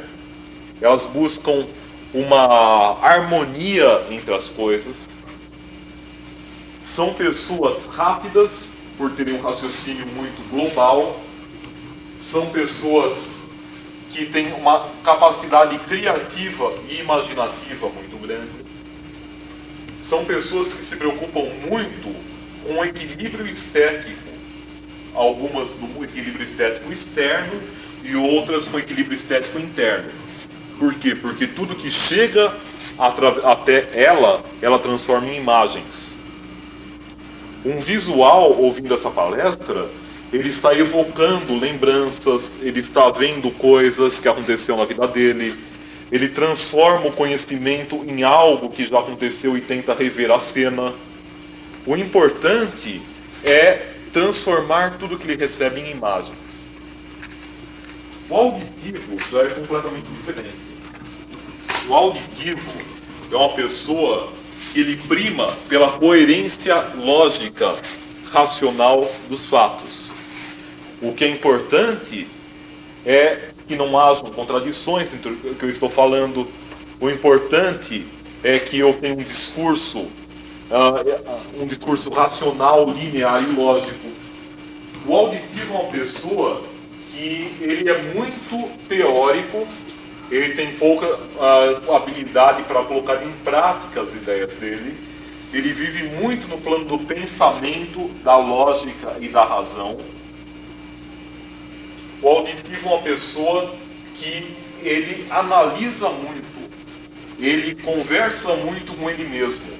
elas buscam uma harmonia entre as coisas. São pessoas rápidas, por terem um raciocínio muito global. São pessoas que têm uma capacidade criativa e imaginativa muito grande. São pessoas que se preocupam muito com o equilíbrio estético. Algumas do equilíbrio estético externo e outras com equilíbrio estético interno. Por quê? Porque tudo que chega até ela transforma em imagens. Um visual, ouvindo essa palestra, ele está evocando lembranças, ele está vendo coisas que aconteceram na vida dele, ele transforma o conhecimento em algo que já aconteceu e tenta rever a cena. O importante é transformar tudo que ele recebe em imagens. O auditivo já é completamente diferente. O auditivo é uma pessoa que ele prima pela coerência lógica, racional dos fatos. O que é importante é que não hajam contradições entre o que eu estou falando. O importante é que eu tenha um discurso racional, linear e lógico. O auditivo é uma pessoa que ele é muito teórico, ele tem pouca habilidade para colocar em prática as ideias dele, ele vive muito no plano do pensamento, da lógica e da razão. O auditivo é uma pessoa que ele analisa muito, ele conversa muito com ele mesmo,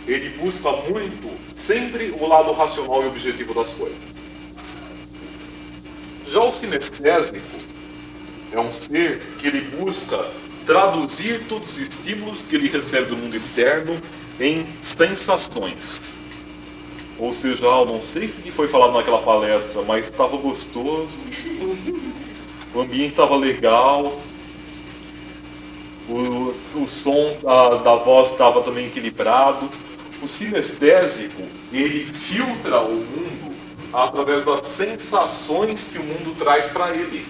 ele busca muito sempre o lado racional e objetivo das coisas. Já o sinestésico é um ser que ele busca traduzir todos os estímulos que ele recebe do mundo externo em sensações. Ou seja, eu não sei o que foi falado naquela palestra, mas estava gostoso, o ambiente estava legal, o som da voz estava também equilibrado. O sinestésico, ele filtra o mundo através das sensações que o mundo traz para ele.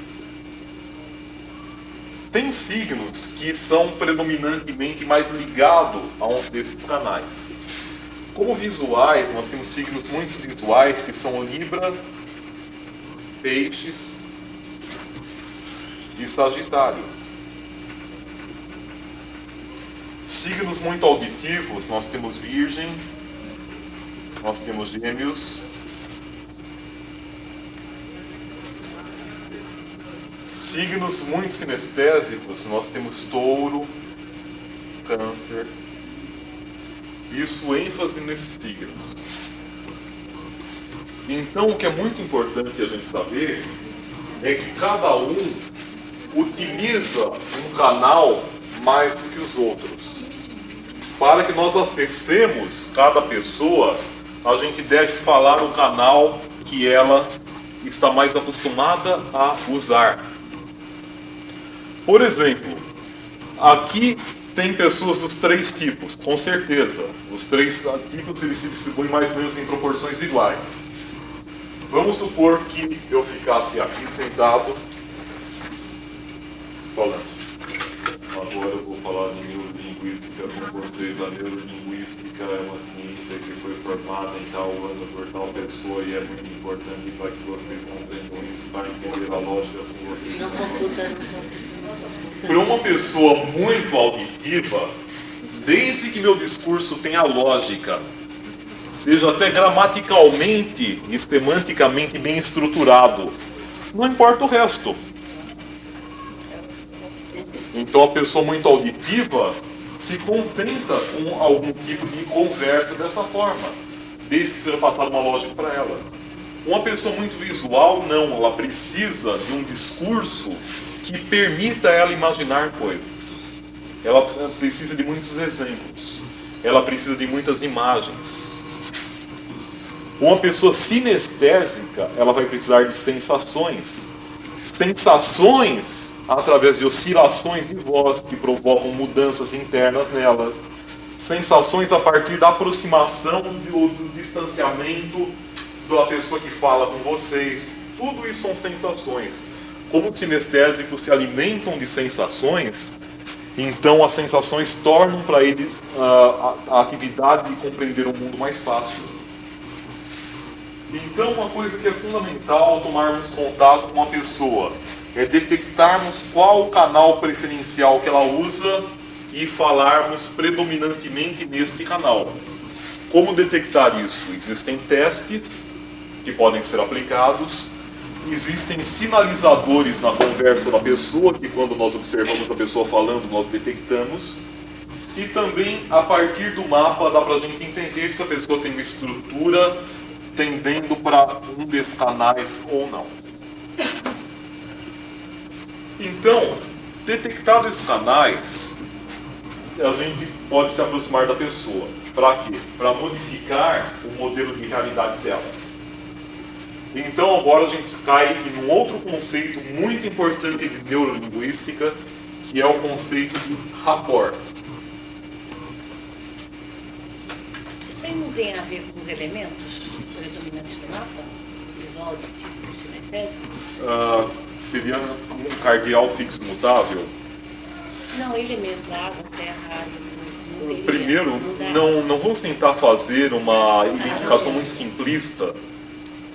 Tem signos que são predominantemente mais ligados a um desses canais. Como visuais, nós temos signos muito visuais que são Libra, Peixes e Sagitário. Signos muito auditivos, nós temos Virgem, nós temos Gêmeos, signos muito sinestésicos, nós temos Touro, Câncer. Isso ênfase nesses signos. Então, o que é muito importante a gente saber é que cada um utiliza um canal mais do que os outros. Para que nós acessemos cada pessoa, a gente deve falar o canal que ela está mais acostumada a usar. Por exemplo, aqui tem pessoas dos três tipos, com certeza. Os três tipos eles se distribuem mais ou menos em proporções iguais. Vamos supor que eu ficasse aqui sentado falando. Agora eu vou falar de neurolinguística com vocês. A neurolinguística é uma ciência que foi formada em tal ano por tal pessoa e é muito importante para que vocês compreendam isso, para entender a lógica com vocês. Não computa. Para uma pessoa muito auditiva, desde que meu discurso tenha lógica, seja até gramaticalmente e semanticamente bem estruturado. Não importa o resto. Então a pessoa muito auditiva se contenta com algum tipo de conversa dessa forma, desde que seja passada uma lógica para ela. Uma pessoa muito visual, não, ela precisa de um discurso que permita ela imaginar coisas. Ela precisa de muitos exemplos. Ela precisa de muitas imagens. Uma pessoa sinestésica, ela vai precisar de sensações. Sensações através de oscilações de voz que provocam mudanças internas nelas. Sensações a partir da aproximação do distanciamento da pessoa que fala com vocês. Tudo isso são sensações. Como os sinestésicos se alimentam de sensações, então as sensações tornam para ele a atividade de compreender o mundo mais fácil. Então uma coisa que é fundamental ao tomarmos contato com uma pessoa é detectarmos qual o canal preferencial que ela usa e falarmos predominantemente neste canal. Como detectar isso? Existem testes que podem ser aplicados, existem sinalizadores na conversa da pessoa, que quando nós observamos a pessoa falando, nós detectamos, e também a partir do mapa dá para a gente entender se a pessoa tem uma estrutura tendendo para um desses canais ou não. Então, detectados esses canais, a gente pode se aproximar da pessoa. Para quê? Para modificar o modelo de realidade dela. Então agora a gente cai em um outro conceito muito importante de neurolinguística, que é o conceito de rapport. Isso aí não tem a ver com os elementos predominantes do mapa? Visual, auditivo, sinestésico? Seria um cardeal fixo mutável? Não, elementos, água, terra, água. Primeiro, não vamos tentar fazer uma identificação muito simplista,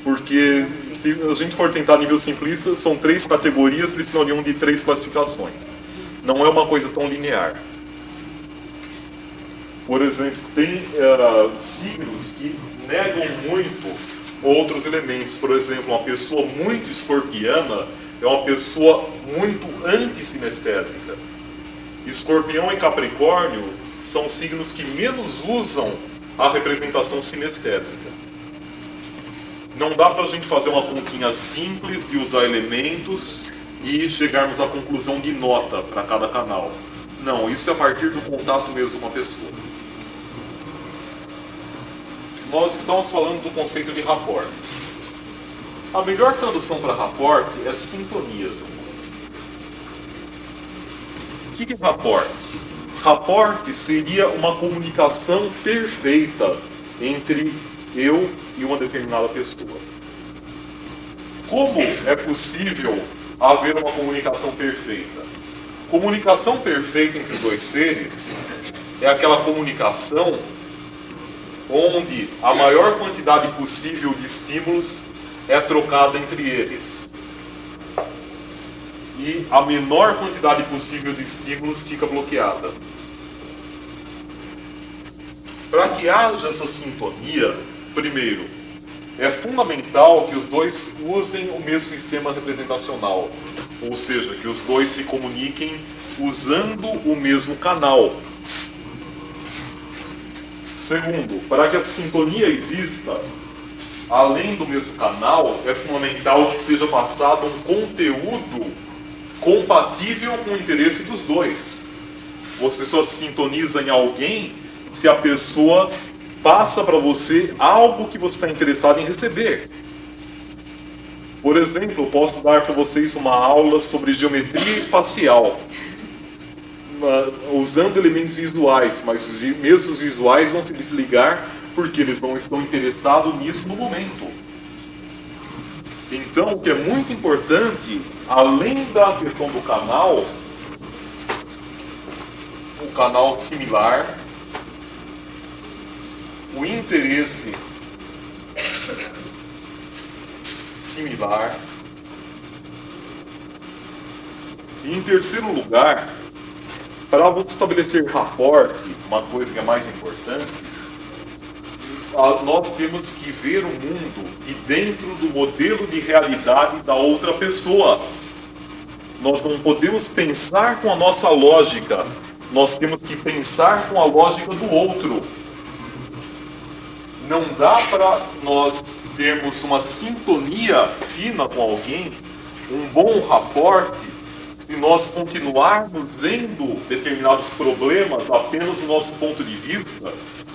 porque se a gente for tentar nível simplista, são 3 categorias, precisariam de 3 classificações. Não é uma coisa tão linear. Por exemplo, tem signos que negam muito outros elementos. Por exemplo, uma pessoa muito escorpiana é uma pessoa muito antissinestésica. Escorpião e Capricórnio são signos que menos usam a representação sinestésica. Não dá para a gente fazer uma continha simples de usar elementos e chegarmos à conclusão de nota para cada canal. Não, isso é a partir do contato mesmo com a pessoa. Nós estamos falando do conceito de rapport. A melhor tradução para rapport é sintonia. O que é rapport? Rapport seria uma comunicação perfeita entre eu e uma determinada pessoa. Como é possível haver uma comunicação perfeita? Comunicação perfeita entre os dois seres é aquela comunicação onde a maior quantidade possível de estímulos é trocada entre eles. E a menor quantidade possível de estímulos fica bloqueada. Para que haja essa sintonia, primeiro, é fundamental que os dois usem o mesmo sistema representacional, ou seja, que os dois se comuniquem usando o mesmo canal. Segundo, para que a sintonia exista, além do mesmo canal, é fundamental que seja passado um conteúdo compatível com o interesse dos dois. Você só sintoniza em alguém se a pessoa passa para você algo que você está interessado em receber. Por exemplo, eu posso dar para vocês uma aula sobre geometria espacial, usando elementos visuais, mas mesmo os visuais vão se desligar porque eles não estão interessados nisso no momento. Então, o que é muito importante, além da questão do canal, o canal similar, o interesse similar, e em terceiro lugar, para você estabelecer rapport, uma coisa que é mais importante, nós temos que ver o mundo de dentro do modelo de realidade da outra pessoa. Nós não podemos pensar com a nossa lógica, nós temos que pensar com a lógica do outro. Não dá para nós termos uma sintonia fina com alguém, um bom rapport, se nós continuarmos vendo determinados problemas apenas do nosso ponto de vista,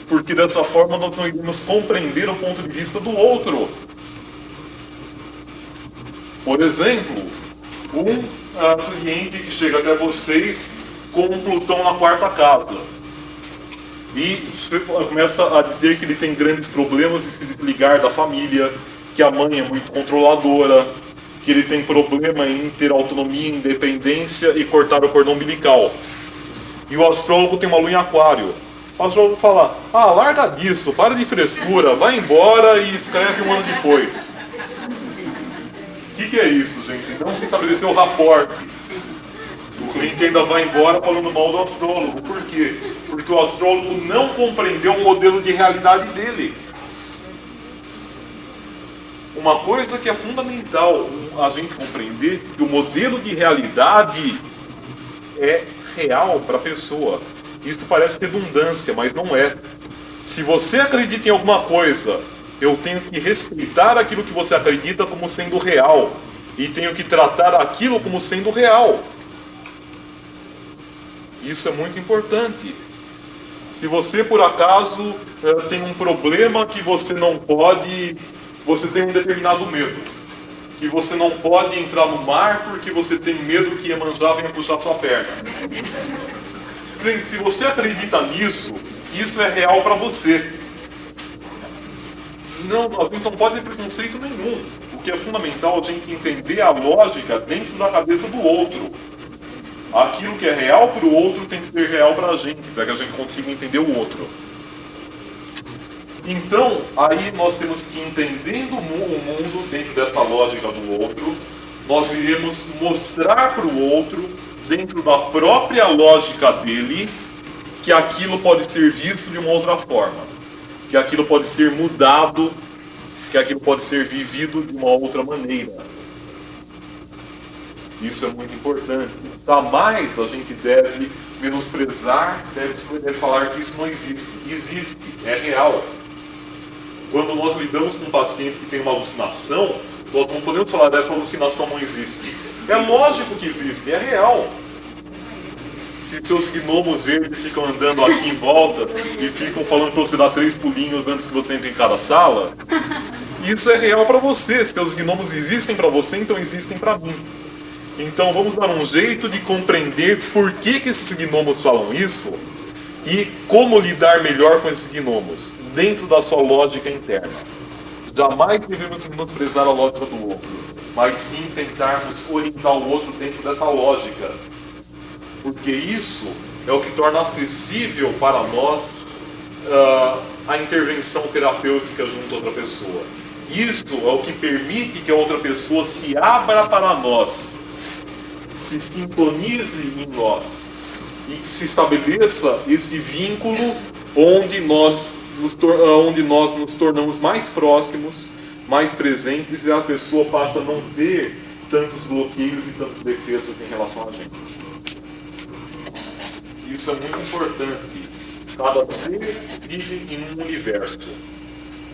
porque dessa forma nós não iremos compreender o ponto de vista do outro. Por exemplo, um cliente que chega até vocês com um Plutão na quarta casa e começa a dizer que ele tem grandes problemas de se desligar da família, que a mãe é muito controladora, que ele tem problema em ter autonomia, independência e cortar o cordão umbilical. E o astrólogo tem uma lua em aquário. O astrólogo fala: larga disso, para de frescura, vai embora e escreve um ano depois. O que é isso, gente? Não se estabeleceu o rapport. O cliente ainda vai embora falando mal do astrólogo. Por quê? Porque o astrólogo não compreendeu o modelo de realidade dele. Uma coisa que é fundamental a gente compreender, que o modelo de realidade é real para a pessoa. Isso parece redundância, mas não é. Se você acredita em alguma coisa, eu tenho que respeitar aquilo que você acredita como sendo real. E tenho que tratar aquilo como sendo real. Isso é muito importante. Se você, por acaso, tem um problema que você não pode... Você tem um determinado medo. Que você não pode entrar no mar porque você tem medo que Iemanjá venha puxar sua perna. Se você acredita nisso, isso é real para você. Não, a gente não pode ter preconceito nenhum. O que é fundamental é a gente entender a lógica dentro da cabeça do outro. Aquilo que é real para o outro tem que ser real para a gente, para que a gente consiga entender o outro. Então, aí nós temos que, entendendo o mundo dentro dessa lógica do outro, nós iremos mostrar para o outro, dentro da própria lógica dele, que aquilo pode ser visto de uma outra forma, que aquilo pode ser mudado, que aquilo pode ser vivido de uma outra maneira. Isso é muito importante. Jamais a gente deve menosprezar, deve falar que isso não existe. Existe, é real. Quando nós lidamos com um paciente que tem uma alucinação, nós não podemos falar dessa alucinação não existe. É lógico que existe, é real. Se seus gnomos verdes ficam andando aqui em volta e ficam falando para você dar 3 pulinhos antes que você entre em cada sala, isso é real para você. Se seus gnomos existem para você, então existem para mim. Então vamos dar um jeito de compreender por que esses gnomos falam isso e como lidar melhor com esses gnomos, dentro da sua lógica interna. Jamais devemos menosprezar a lógica do outro, mas sim tentarmos orientar o outro dentro dessa lógica. Porque isso é o que torna acessível para nós a intervenção terapêutica junto a outra pessoa. Isso é o que permite que a outra pessoa se abra para nós, se sintonize em nós e que se estabeleça esse vínculo onde nós nos tornamos mais próximos, mais presentes e a pessoa passa a não ter tantos bloqueios e tantas defesas em relação a gente. Isso é muito importante. Cada ser vive em um universo.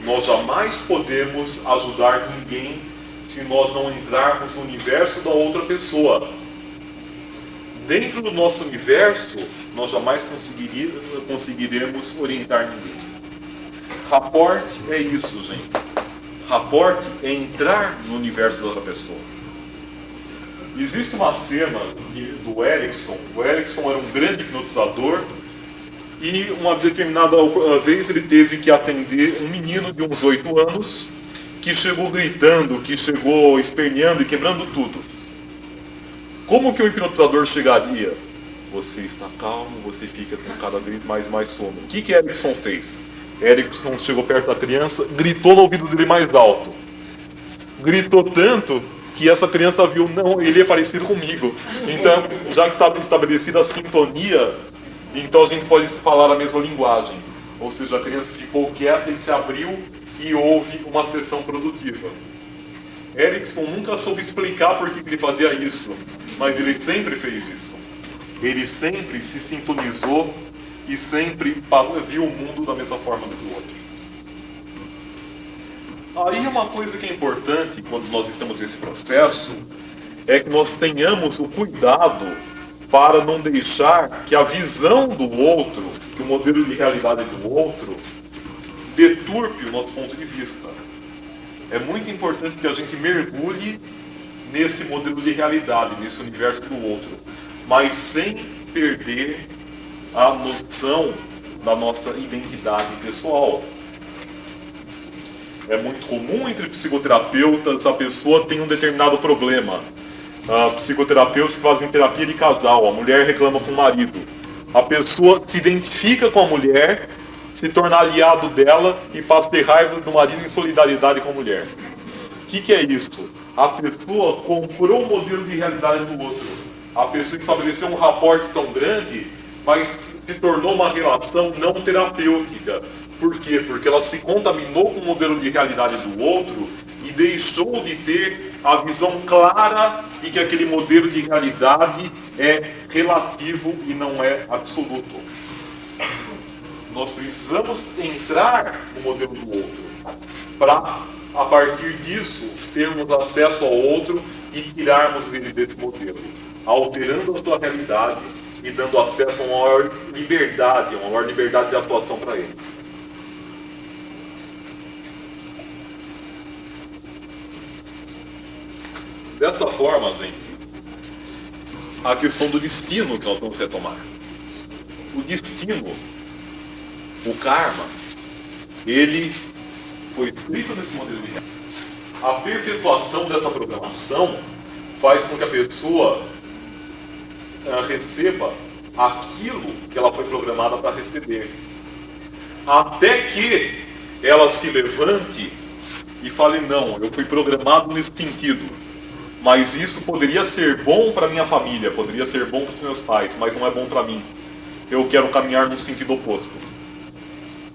Nós jamais podemos ajudar ninguém se nós não entrarmos no universo da outra pessoa. Dentro do nosso universo, nós jamais conseguiremos orientar ninguém. Rapport é isso, gente. Rapport é entrar no universo da outra pessoa. Existe uma cena do Erickson. O Erickson era um grande hipnotizador e uma determinada vez ele teve que atender um menino de uns 8 anos que chegou gritando, que chegou esperneando e quebrando tudo. Como que o hipnotizador chegaria? Você está calmo, você fica com cada vez mais sono. O que Erickson fez? Erickson chegou perto da criança, gritou no ouvido dele mais alto. Gritou tanto que essa criança viu, não, ele é parecido comigo. Então, já que está estabelecida a sintonia, então a gente pode falar a mesma linguagem. Ou seja, a criança ficou quieta e se abriu e houve uma sessão produtiva. Erickson nunca soube explicar por que ele fazia isso, mas ele sempre fez isso. Ele sempre se sintonizou e sempre viu o mundo da mesma forma do que o outro. Aí uma coisa que é importante quando nós estamos nesse processo é que nós tenhamos o cuidado para não deixar que a visão do outro, que o modelo de realidade do outro, deturpe o nosso ponto de vista. É muito importante que a gente mergulhe nesse modelo de realidade, nesse universo do outro, mas sem perder a noção da nossa identidade pessoal. É muito comum entre psicoterapeutas, a pessoa tem um determinado problema. Psicoterapeutas que fazem terapia de casal, a mulher reclama com o marido. A pessoa se identifica com a mulher, se torna aliado dela e faz ter raiva do marido em solidariedade com a mulher. O que é isso? A pessoa comprou o modelo de realidade do outro. A pessoa estabeleceu um rapport tão grande, mas se tornou uma relação não terapêutica. Por quê? Porque ela se contaminou com o modelo de realidade do outro e deixou de ter a visão clara de que aquele modelo de realidade é relativo e não é absoluto. Nós precisamos entrar no modelo do outro para, a partir disso, termos acesso ao outro e tirarmos ele desse modelo, alterando a sua realidade e dando acesso a uma maior liberdade de atuação para ele. Dessa forma, gente, a questão do destino que nós vamos retomar. O destino, o karma, ele foi escrito nesse modelo de realidade. A perpetuação dessa programação faz com que a pessoa receba aquilo que ela foi programada para receber. Até que ela se levante e fale, não, eu fui programado nesse sentido. Mas isso poderia ser bom para minha família, poderia ser bom para os meus pais, mas não é bom para mim. Eu quero caminhar no sentido oposto.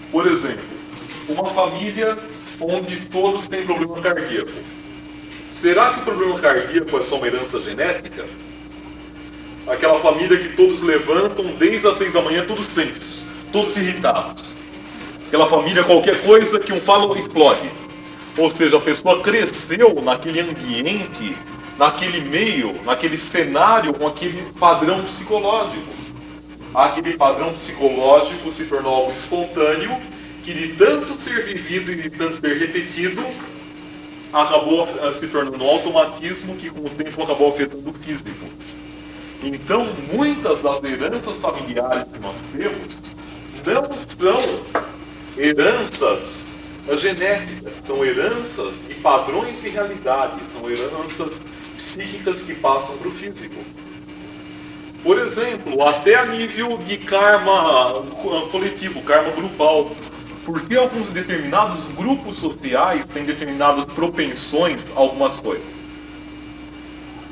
Por exemplo, uma família onde todos têm problema cardíaco. Será que o problema cardíaco é só uma herança genética? Aquela família que todos levantam desde as 6 da manhã, todos tensos, todos irritados. Aquela família, qualquer coisa que um fala, explode. Ou seja, a pessoa cresceu naquele ambiente, naquele meio, naquele cenário, com aquele padrão psicológico. Aquele padrão psicológico se tornou algo espontâneo, que de tanto ser vivido e de tanto ser repetido, acabou se tornando um automatismo que com o tempo acabou afetando o físico. Então, muitas das heranças familiares que nós temos não são heranças genéticas, são heranças e padrões de realidade, são heranças psíquicas que passam para o físico. Por exemplo, até a nível de karma coletivo, karma grupal. Porque alguns determinados grupos sociais têm determinadas propensões a algumas coisas.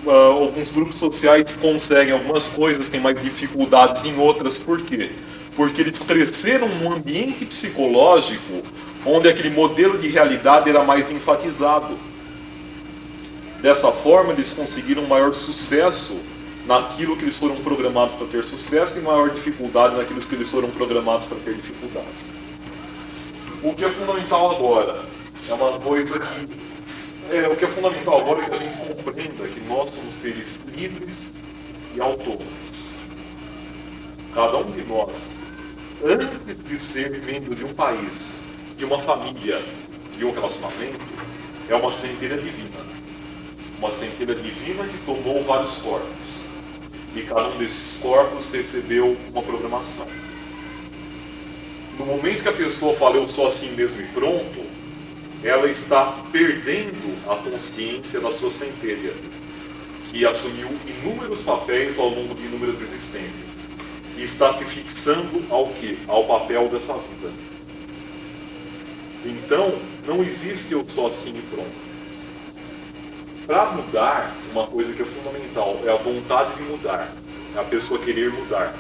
Alguns grupos sociais conseguem algumas coisas, têm mais dificuldades em outras. Por quê? Porque eles cresceram num ambiente psicológico onde aquele modelo de realidade era mais enfatizado. Dessa forma, eles conseguiram maior sucesso naquilo que eles foram programados para ter sucesso e maior dificuldade naquilo que eles foram programados para ter dificuldade. O que é fundamental agora é uma coisa que... o que é fundamental agora é que a gente compreenda que nós somos seres livres e autônomos. Cada um de nós, antes de ser membro de um país, de uma família, de um relacionamento, é uma centelha divina. Uma centelha divina que tomou vários corpos. E cada um desses corpos recebeu uma programação. No momento que a pessoa fala, eu sou assim mesmo e pronto, ela está perdendo a consciência da sua centelha, que assumiu inúmeros papéis ao longo de inúmeras existências. E está se fixando ao quê? Ao papel dessa vida. Então, não existe eu sou assim e pronto. Para mudar, uma coisa que é fundamental é a vontade de mudar, é a pessoa querer mudar.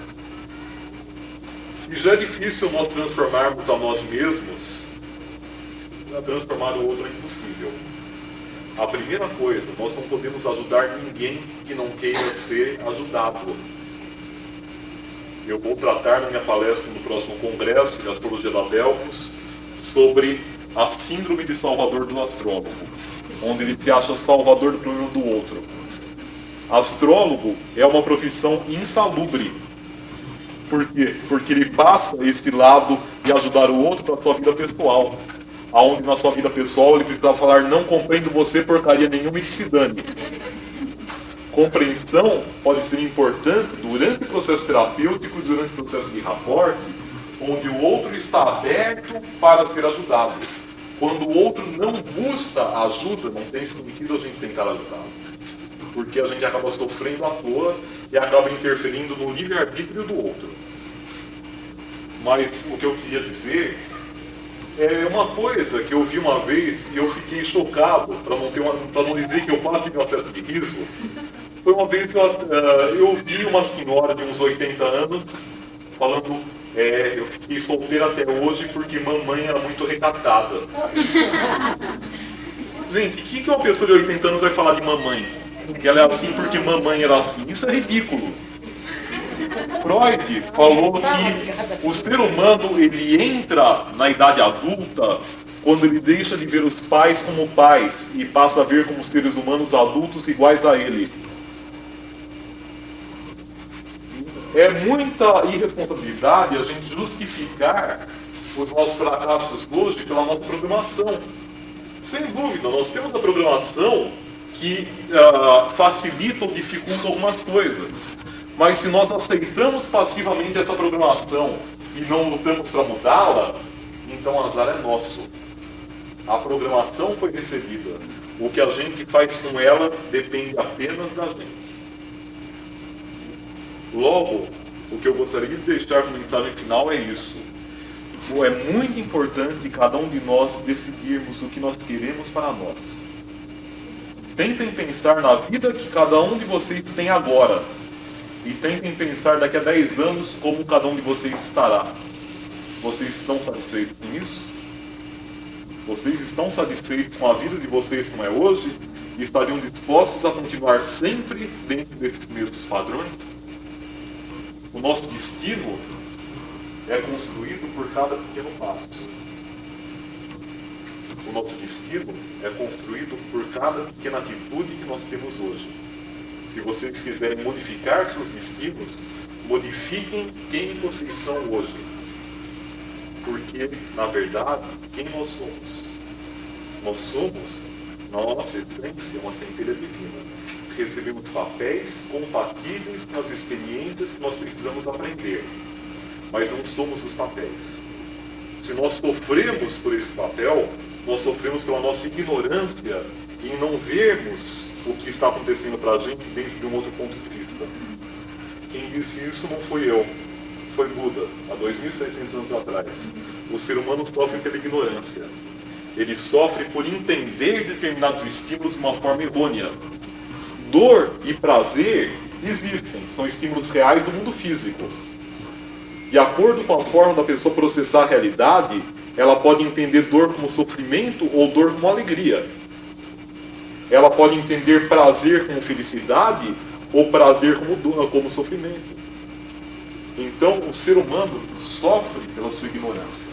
Se já é difícil nós transformarmos a nós mesmos, transformar o outro é impossível. A primeira coisa, nós não podemos ajudar ninguém que não queira ser ajudado. Eu vou tratar na minha palestra no próximo congresso de Astrologia da Delfos sobre a síndrome de salvador do astrólogo, onde ele se acha salvador do problema do outro. Astrólogo é uma profissão insalubre. Por quê? Porque ele passa esse lado de ajudar o outro para a sua vida pessoal. Aonde na sua vida pessoal ele precisava falar: não compreendo você porcaria nenhuma e que se dane. Compreensão pode ser importante durante o processo terapêutico e durante o processo de rapport, onde o outro está aberto para ser ajudado. Quando o outro não busca ajuda, não tem sentido a gente tentar ajudá-lo. Porque a gente acaba sofrendo à toa e acaba interferindo no livre-arbítrio do outro. Mas o que eu queria dizer é uma coisa que eu vi uma vez e eu fiquei chocado, para não dizer que eu quase tive um acesso de riso. Foi uma vez que eu vi uma senhora de uns 80 anos falando: eu fiquei solteira até hoje porque mamãe era muito recatada. Gente, o que uma pessoa de 80 anos vai falar de mamãe? Que ela é assim porque mamãe era assim. Isso é ridículo. Freud falou que o ser humano ele entra na idade adulta quando ele deixa de ver os pais como pais e passa a ver como seres humanos adultos iguais a ele. É muita irresponsabilidade a gente justificar os nossos fracassos hoje pela nossa programação. Sem dúvida, nós temos a programação que facilita ou dificulta algumas coisas. Mas se nós aceitamos passivamente essa programação e não lutamos para mudá-la, então o azar é nosso. A programação foi recebida. O que a gente faz com ela depende apenas da gente. Logo, o que eu gostaria de deixar como mensagem final é isso. É muito importante cada um de nós decidirmos o que nós queremos para nós. Tentem pensar na vida que cada um de vocês tem agora. E tentem pensar daqui a 10 anos como cada um de vocês estará. Vocês estão satisfeitos com isso? Vocês estão satisfeitos com a vida de vocês como é hoje? E estariam dispostos a continuar sempre dentro desses mesmos padrões? O nosso destino é construído por cada pequeno passo. O nosso destino é construído por cada pequena atitude que nós temos hoje. Se vocês quiserem modificar seus destinos, modifiquem quem vocês são hoje. Porque, na verdade, quem nós somos? Nós somos, na nossa essência, uma centelha divina. Recebemos papéis compatíveis com as experiências que nós precisamos aprender. Mas não somos os papéis. Se nós sofremos por esse papel, nós sofremos pela nossa ignorância em não vermos o que está acontecendo para a gente dentro de um outro ponto de vista. Quem disse isso não foi eu, foi Buda, há 2.600 anos atrás. O ser humano sofre pela ignorância. Ele sofre por entender determinados estímulos de uma forma errônea. Dor e prazer existem, são estímulos reais do mundo físico. De acordo com a forma da pessoa processar a realidade, ela pode entender dor como sofrimento ou dor como alegria. Ela pode entender prazer como felicidade ou prazer como sofrimento. Então, o ser humano sofre pela sua ignorância.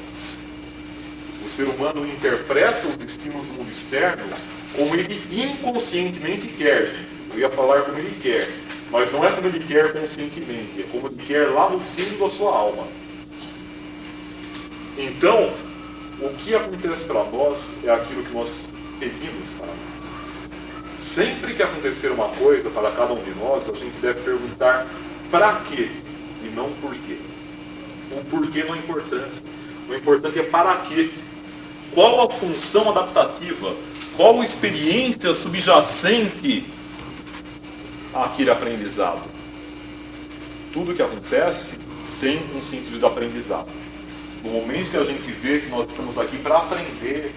O ser humano interpreta os estímulos do mundo externo como ele inconscientemente quer, gente. Eu ia falar como ele quer, mas não é como ele quer conscientemente, é como ele quer lá no fundo da sua alma. Então, o que acontece para nós é aquilo que nós pedimos para nós. Sempre que acontecer uma coisa para cada um de nós, a gente deve perguntar para quê e não por quê. O porquê não é importante. O importante é para quê. Qual a função adaptativa? Qual a experiência subjacente àquele aprendizado? Tudo que acontece tem um sentido de aprendizado. No momento que a gente vê que nós estamos aqui para aprender,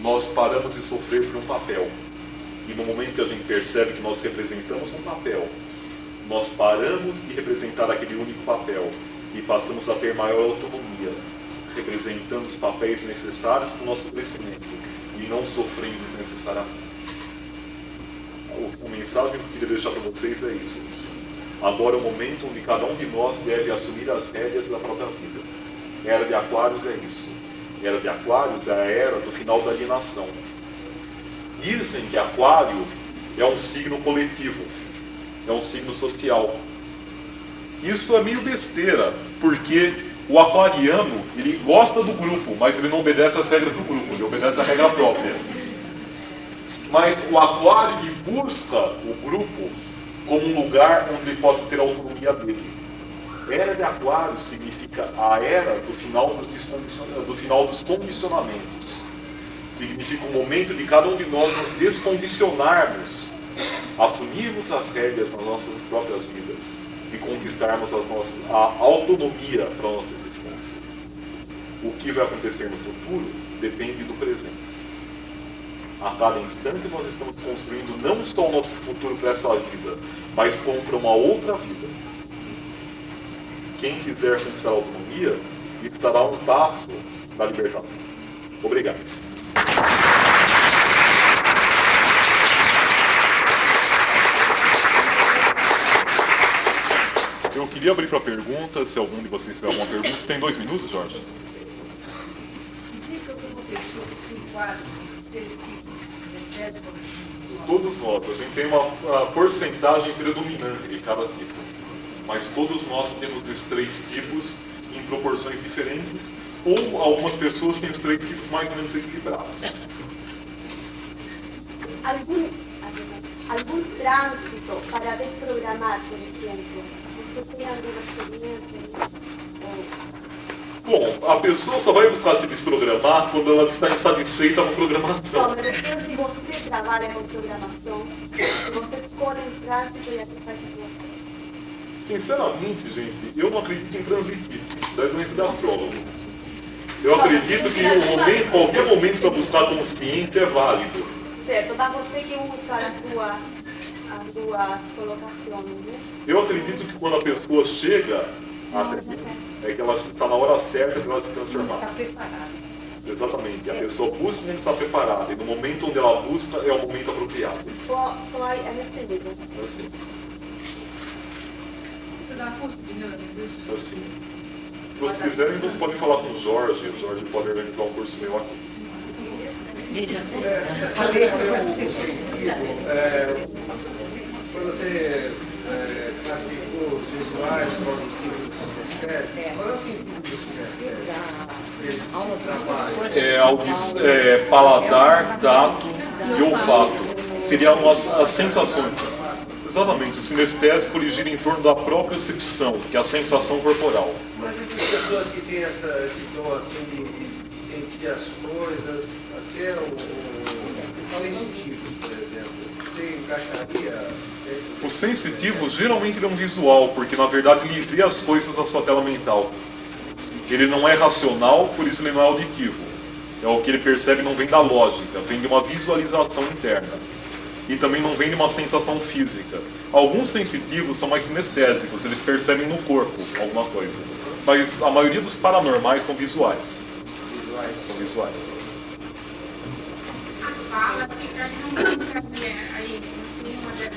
nós paramos de sofrer por um papel. E no momento que a gente percebe que nós representamos um papel, nós paramos de representar aquele único papel e passamos a ter maior autonomia, representando os papéis necessários para o nosso crescimento e não sofrendo desnecessariamente. A mensagem que eu queria deixar para vocês é isso. Agora é o momento onde cada um de nós deve assumir as rédeas da própria vida. Era de Aquários é isso. Era de Aquários é a era do final da alienação. Dizem que Aquário é um signo coletivo, é um signo social. Isso é meio besteira, porque o aquariano, ele gosta do grupo, mas ele não obedece às regras do grupo, ele obedece à regra própria. Mas o aquário, ele busca o grupo como um lugar onde ele possa ter a autonomia dele. Era de Aquário significa a era do final dos condicionamentos. Significa o momento de cada um de nós nos descondicionarmos, assumirmos as rédeas nas nossas próprias vidas e conquistarmos a autonomia para a nossa existência. O que vai acontecer no futuro depende do presente. A cada instante nós estamos construindo não só o nosso futuro para essa vida, mas como para uma outra vida. Quem quiser conquistar a autonomia, estará a um passo da libertação. Obrigado. Eu queria abrir para perguntas, se algum de vocês tiver alguma pergunta. Tem 2 minutos, Jorge? Existe alguma pessoa que se enquadra nesses 3 tipos de excesso? Todos nós. A gente tem uma porcentagem predominante de cada tipo. Mas todos nós temos esses 3 tipos em proporções diferentes, ou algumas pessoas têm os 3 tipos mais ou menos equilibrados. Algum trânsito para desprogramar, por exemplo? Você tem alguma experiência? Bom, a pessoa só vai buscar se desprogramar quando ela está insatisfeita com a programação. Não, mas depois se você trabalha com programação, se você escolhe um trânsito e assim faz a sua. Sinceramente, gente, eu não acredito em transitite, da doença de astrólogo. Eu acredito que qualquer momento para buscar consciência é válido. Certo, mas você que usa a sua colocação, né? Eu acredito que quando a pessoa chega até mim, é que ela está na hora certa para ela se transformar. Está preparado. Exatamente, a pessoa busca quando está preparada, e no momento onde ela busca é o momento apropriado. Só é nesse nível. Assim, Você dá curso de neurolinguística? assim. Se vocês quiserem, vocês podem falar com o Jorge pode organizar um curso meu aqui. Quando você classificou os visuais, os auditivos e estéticos, qual é o sentido dos sinestésicos? Paladar, tato e olfato. Seriam as sensações. Exatamente, o sinestésico ele gira em torno da própria percepção, que é a sensação corporal. Mas essas pessoas que têm esse dom assim de sentir as coisas, até o sensitivos, por exemplo, você encaixaria? O sensitivo geralmente ele é um visual, porque na verdade ele vê as coisas na sua tela mental. Ele não é racional, por isso ele não é auditivo. É o que ele percebe não vem da lógica, vem de uma visualização interna. E também não vem de uma sensação física. Alguns sensitivos são mais sinestésicos, eles percebem no corpo alguma coisa. Mas a maioria dos paranormais são visuais. São visuais. As falas ficam aí.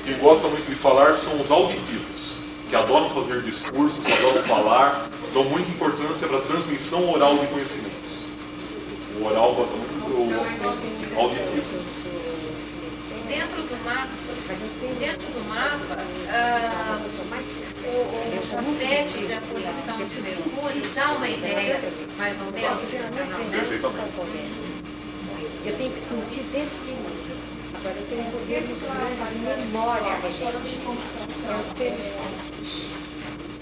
Quem gosta muito de falar são os auditivos, que adoram fazer discursos, adoram falar, dão muita importância para a transmissão oral de conhecimentos. O oral gosta muito do auditivo. Dentro do mapa, os aspectos e a posição de Mercúrio dá uma ideia, mais ou menos, Perfeitamente. Eu tenho que sentir desse início. Agora eu tenho poder de memória, gente.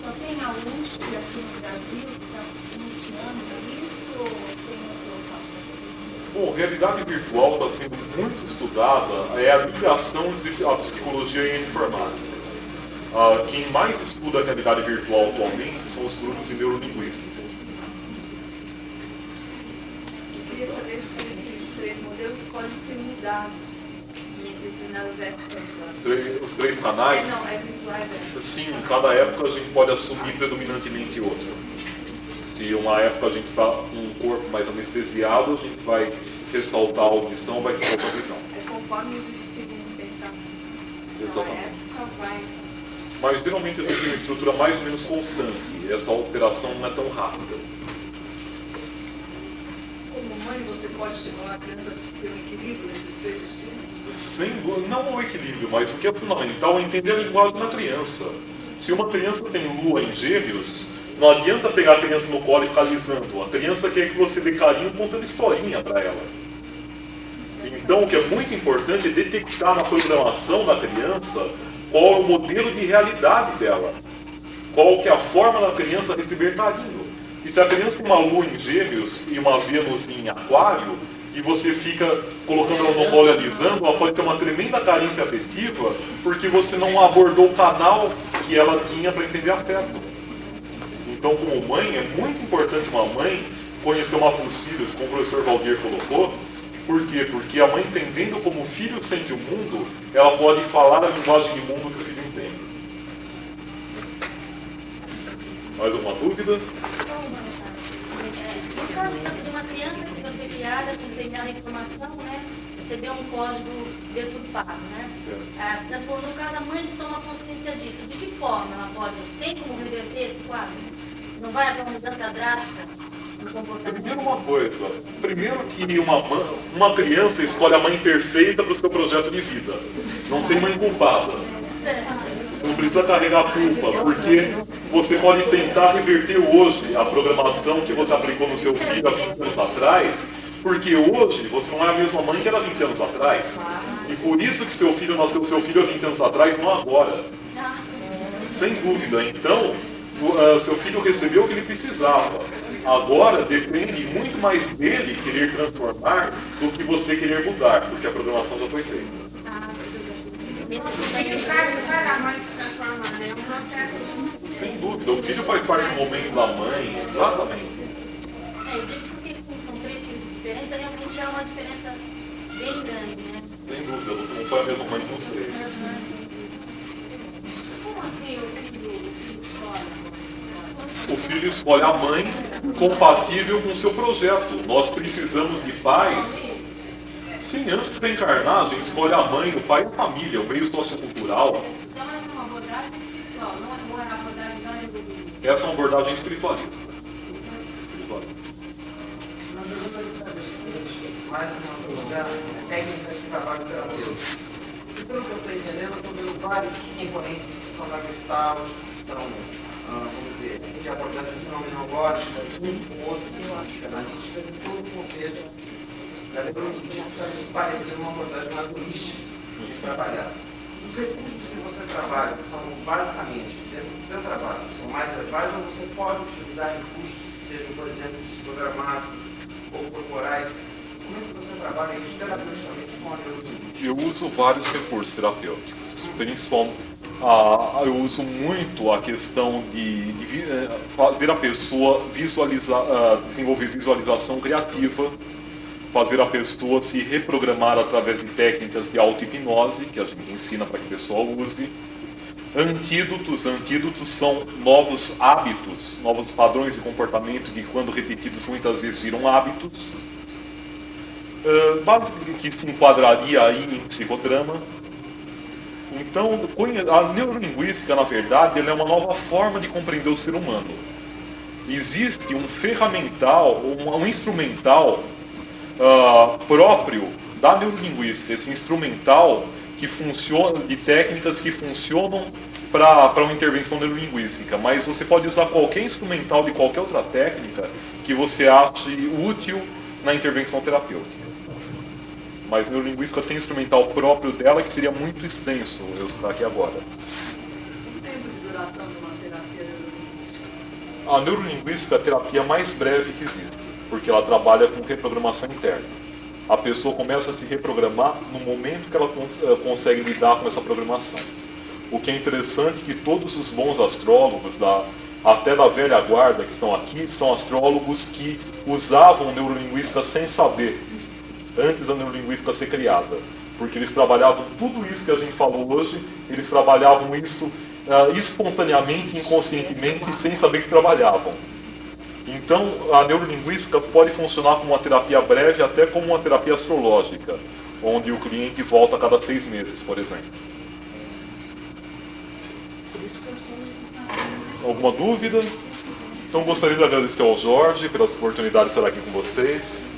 Só tem a USP aqui no Brasil que está iniciando isso ou tem outro local? Bom, realidade virtual está sendo muito estudada, é a ligação entre a psicologia e a informática. Quem mais estuda a realidade virtual atualmente são os grupos de neurolinguística. Eu queria saber se esses 3 modelos podem ser mudados determinadas épocas do ano. Os 3 canais? Não, é visuais. Sim, em cada época a gente pode assumir predominantemente outra. Se uma época a gente está com um corpo mais anestesiado, a gente vai ressaltar a audição, vai ressaltar a visão. É conforme os estilos de pensamento. Exatamente. A época vai. Mas geralmente a gente tem uma estrutura mais ou menos constante. Essa alteração não é tão rápida. Como mãe, você pode estimular a criança a ter um equilíbrio nesses 3 estímulos? Sem dúvida, não o equilíbrio, mas o que é fundamental é entender a linguagem da criança. Se uma criança tem lua em Gêmeos, não adianta pegar a criança no colo e ficar alisando. A criança quer que você dê carinho contando historinha para ela. Então, o que é muito importante é detectar na programação da criança qual é o modelo de realidade dela. Qual que é a forma da criança receber carinho. E se a criança tem uma lua em Gêmeos e uma Vênus em Aquário, e você fica colocando ela no colo e alisando, ela pode ter uma tremenda carência afetiva, porque você não abordou o canal que ela tinha para entender afeto. Então, como mãe, é muito importante uma mãe conhecer o mapa dos filhos, como o professor Valdir colocou. Por quê? Porque a mãe, entendendo como o filho sente o mundo, ela pode falar a linguagem de mundo que o filho entende. Mais alguma dúvida? No caso de uma criança que foi criada com determinada informação, né, recebeu um código deturpado, né? No caso, a mãe toma consciência disso. De que forma ela pode? Tem como reverter esse quadro? Não vai haver uma mudança drástica no comportamento? Primeiro uma coisa. Primeiro que uma criança escolhe a mãe perfeita para o seu projeto de vida. Não tem mãe culpada. Você não precisa carregar a culpa, porque você pode tentar reverter hoje a programação que você aplicou no seu filho há 20 anos atrás, porque hoje você não é a mesma mãe que era 20 anos atrás. E por isso que seu filho nasceu seu filho há 20 anos atrás, não agora. Sem dúvida. Então, seu filho recebeu o que ele precisava. Agora depende muito mais dele querer transformar do que você querer mudar, porque a programação já foi feita. Tem caso para a mãe se transformar, né? Um processo. Sem dúvida, o filho faz parte do momento da mãe, exatamente. Eu digo porque são 3 filhos diferentes, realmente há uma diferença bem grande, né? Sem dúvida, você não foi a mesma mãe com os 3. Como assim o filho escolhe? O filho escolhe a mãe compatível com o seu projeto. Nós precisamos de pais. Sim, antes de encarnar, a gente escolhe a mãe, o pai e a família, o meio sociocultural. Então essa é uma abordagem espiritual, não é uma abordagem da evolução. Essa é uma abordagem espiritualista. Nós gostaria de saber o seguinte, mais uma pergunta, técnica de trabalho terapêutico. E pelo que eu estou entendendo, eu estou vendo vários componentes que são da Gestalt, que estão, vamos dizer, de abordagem fenomenológica, assim, com outros analítica, de todo o contexto da neurologia, para me parecer uma abordagem mais holística de trabalhar. Os recursos que você trabalha são basicamente, dentro do seu trabalho, são mais verbais, ou você pode utilizar recursos que sejam, por exemplo, psicodramáticos ou corporais? Como é que você trabalha isso terapeuticamente com a neurologia? Eu uso vários recursos terapêuticos, principalmente. Eu uso muito a questão de fazer a pessoa desenvolver visualização criativa, fazer a pessoa se reprogramar através de técnicas de auto-hipnose, que a gente ensina para que a pessoa use. Antídotos são novos hábitos, novos padrões de comportamento que, quando repetidos, muitas vezes viram hábitos. Basicamente, que se enquadraria aí em psicodrama. Então, a neurolinguística, na verdade, ela é uma nova forma de compreender o ser humano. Existe um ferramental, um instrumental próprio da neurolinguística, esse instrumental que funciona, de técnicas que funcionam para uma intervenção neurolinguística, mas você pode usar qualquer instrumental de qualquer outra técnica que você ache útil na intervenção terapêutica. Mas a neurolinguística tem instrumental próprio dela que seria muito extenso eu citar aqui agora. O tempo de duração de uma terapia neurolinguística? A neurolinguística é a terapia mais breve que existe, porque ela trabalha com reprogramação interna. A pessoa começa a se reprogramar no momento que ela consegue lidar com essa programação. O que é interessante é que todos os bons astrólogos, até da velha guarda que estão aqui, são astrólogos que usavam neurolinguística sem saber, antes da neurolinguística ser criada. Porque eles trabalhavam tudo isso que a gente falou hoje, eles trabalhavam isso espontaneamente, inconscientemente, sem saber que trabalhavam. Então, a neurolinguística pode funcionar como uma terapia breve, até como uma terapia astrológica, onde o cliente volta a cada 6 meses, por exemplo. Alguma dúvida? Então, gostaria de agradecer ao Jorge pela oportunidade de estar aqui com vocês.